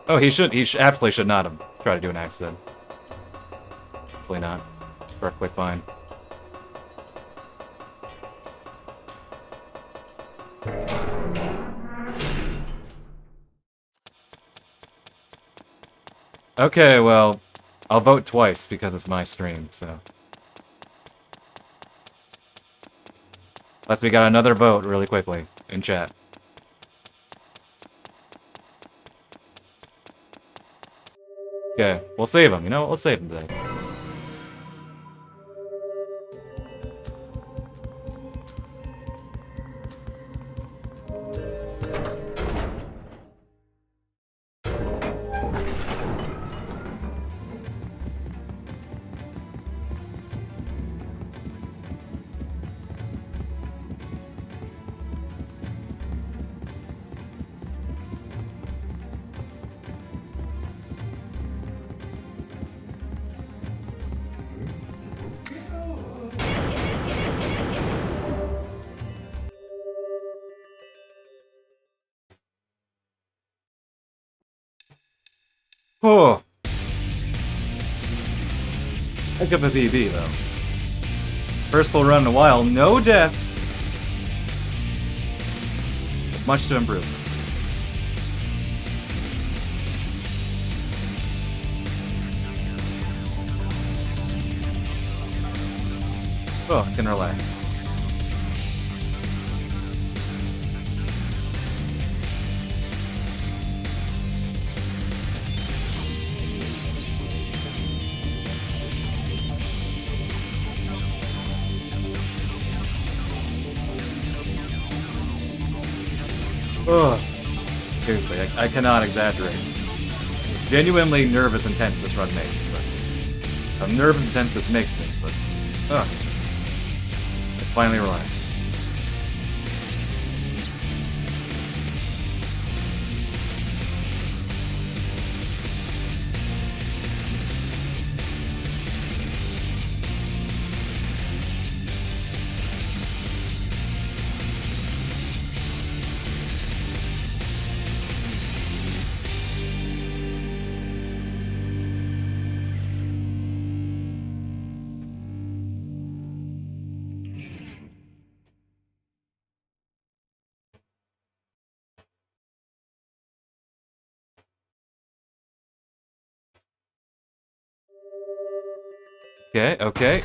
Oh, he absolutely should not have tried to do an accident. Absolutely not. For a quick find. Okay, well, I'll vote twice because it's my stream, so. Unless we got another vote really quickly in chat. Okay, we'll save him. You know what? Let's save him today. Oh. Heck of a PB, though. First full run in a while, no deaths. Much to improve. Oh, I can relax. Ugh. Seriously, I cannot exaggerate. Genuinely nervous and tense this run makes, but how nervous and tense this makes me, but ugh. I finally relax. Okay, okay.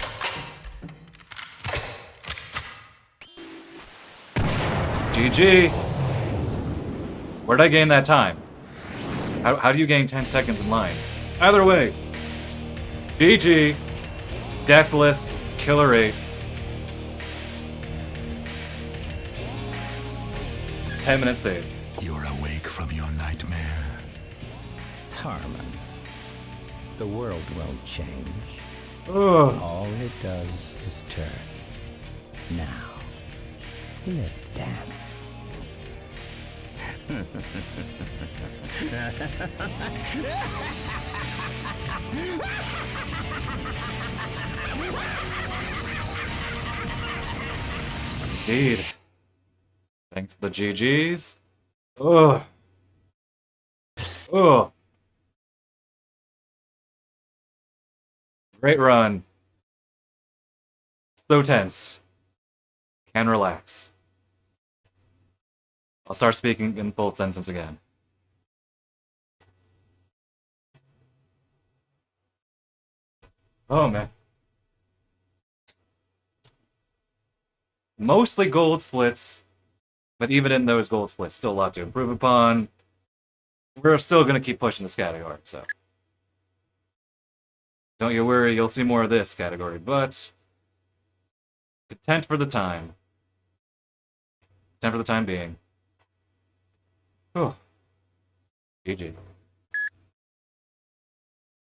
GG. Where'd I gain that time? How do you gain 10 seconds in line? Either way. GG. Deathless. Killer8. 10-minute save. You're awake from your nightmare. Harmon, the world won't change. Ugh. All it does is turn. Now, let's dance. Indeed. Thanks for the GGs. Ugh. Ugh. Great run. So tense. Can relax. I'll start speaking in full sentence again. Oh, man. Mostly gold splits, but even in those gold splits, still a lot to improve upon. We're still going to keep pushing this category, so. Don't you worry, you'll see more of this category, but content for the time. Content for the time being. Oh. GG.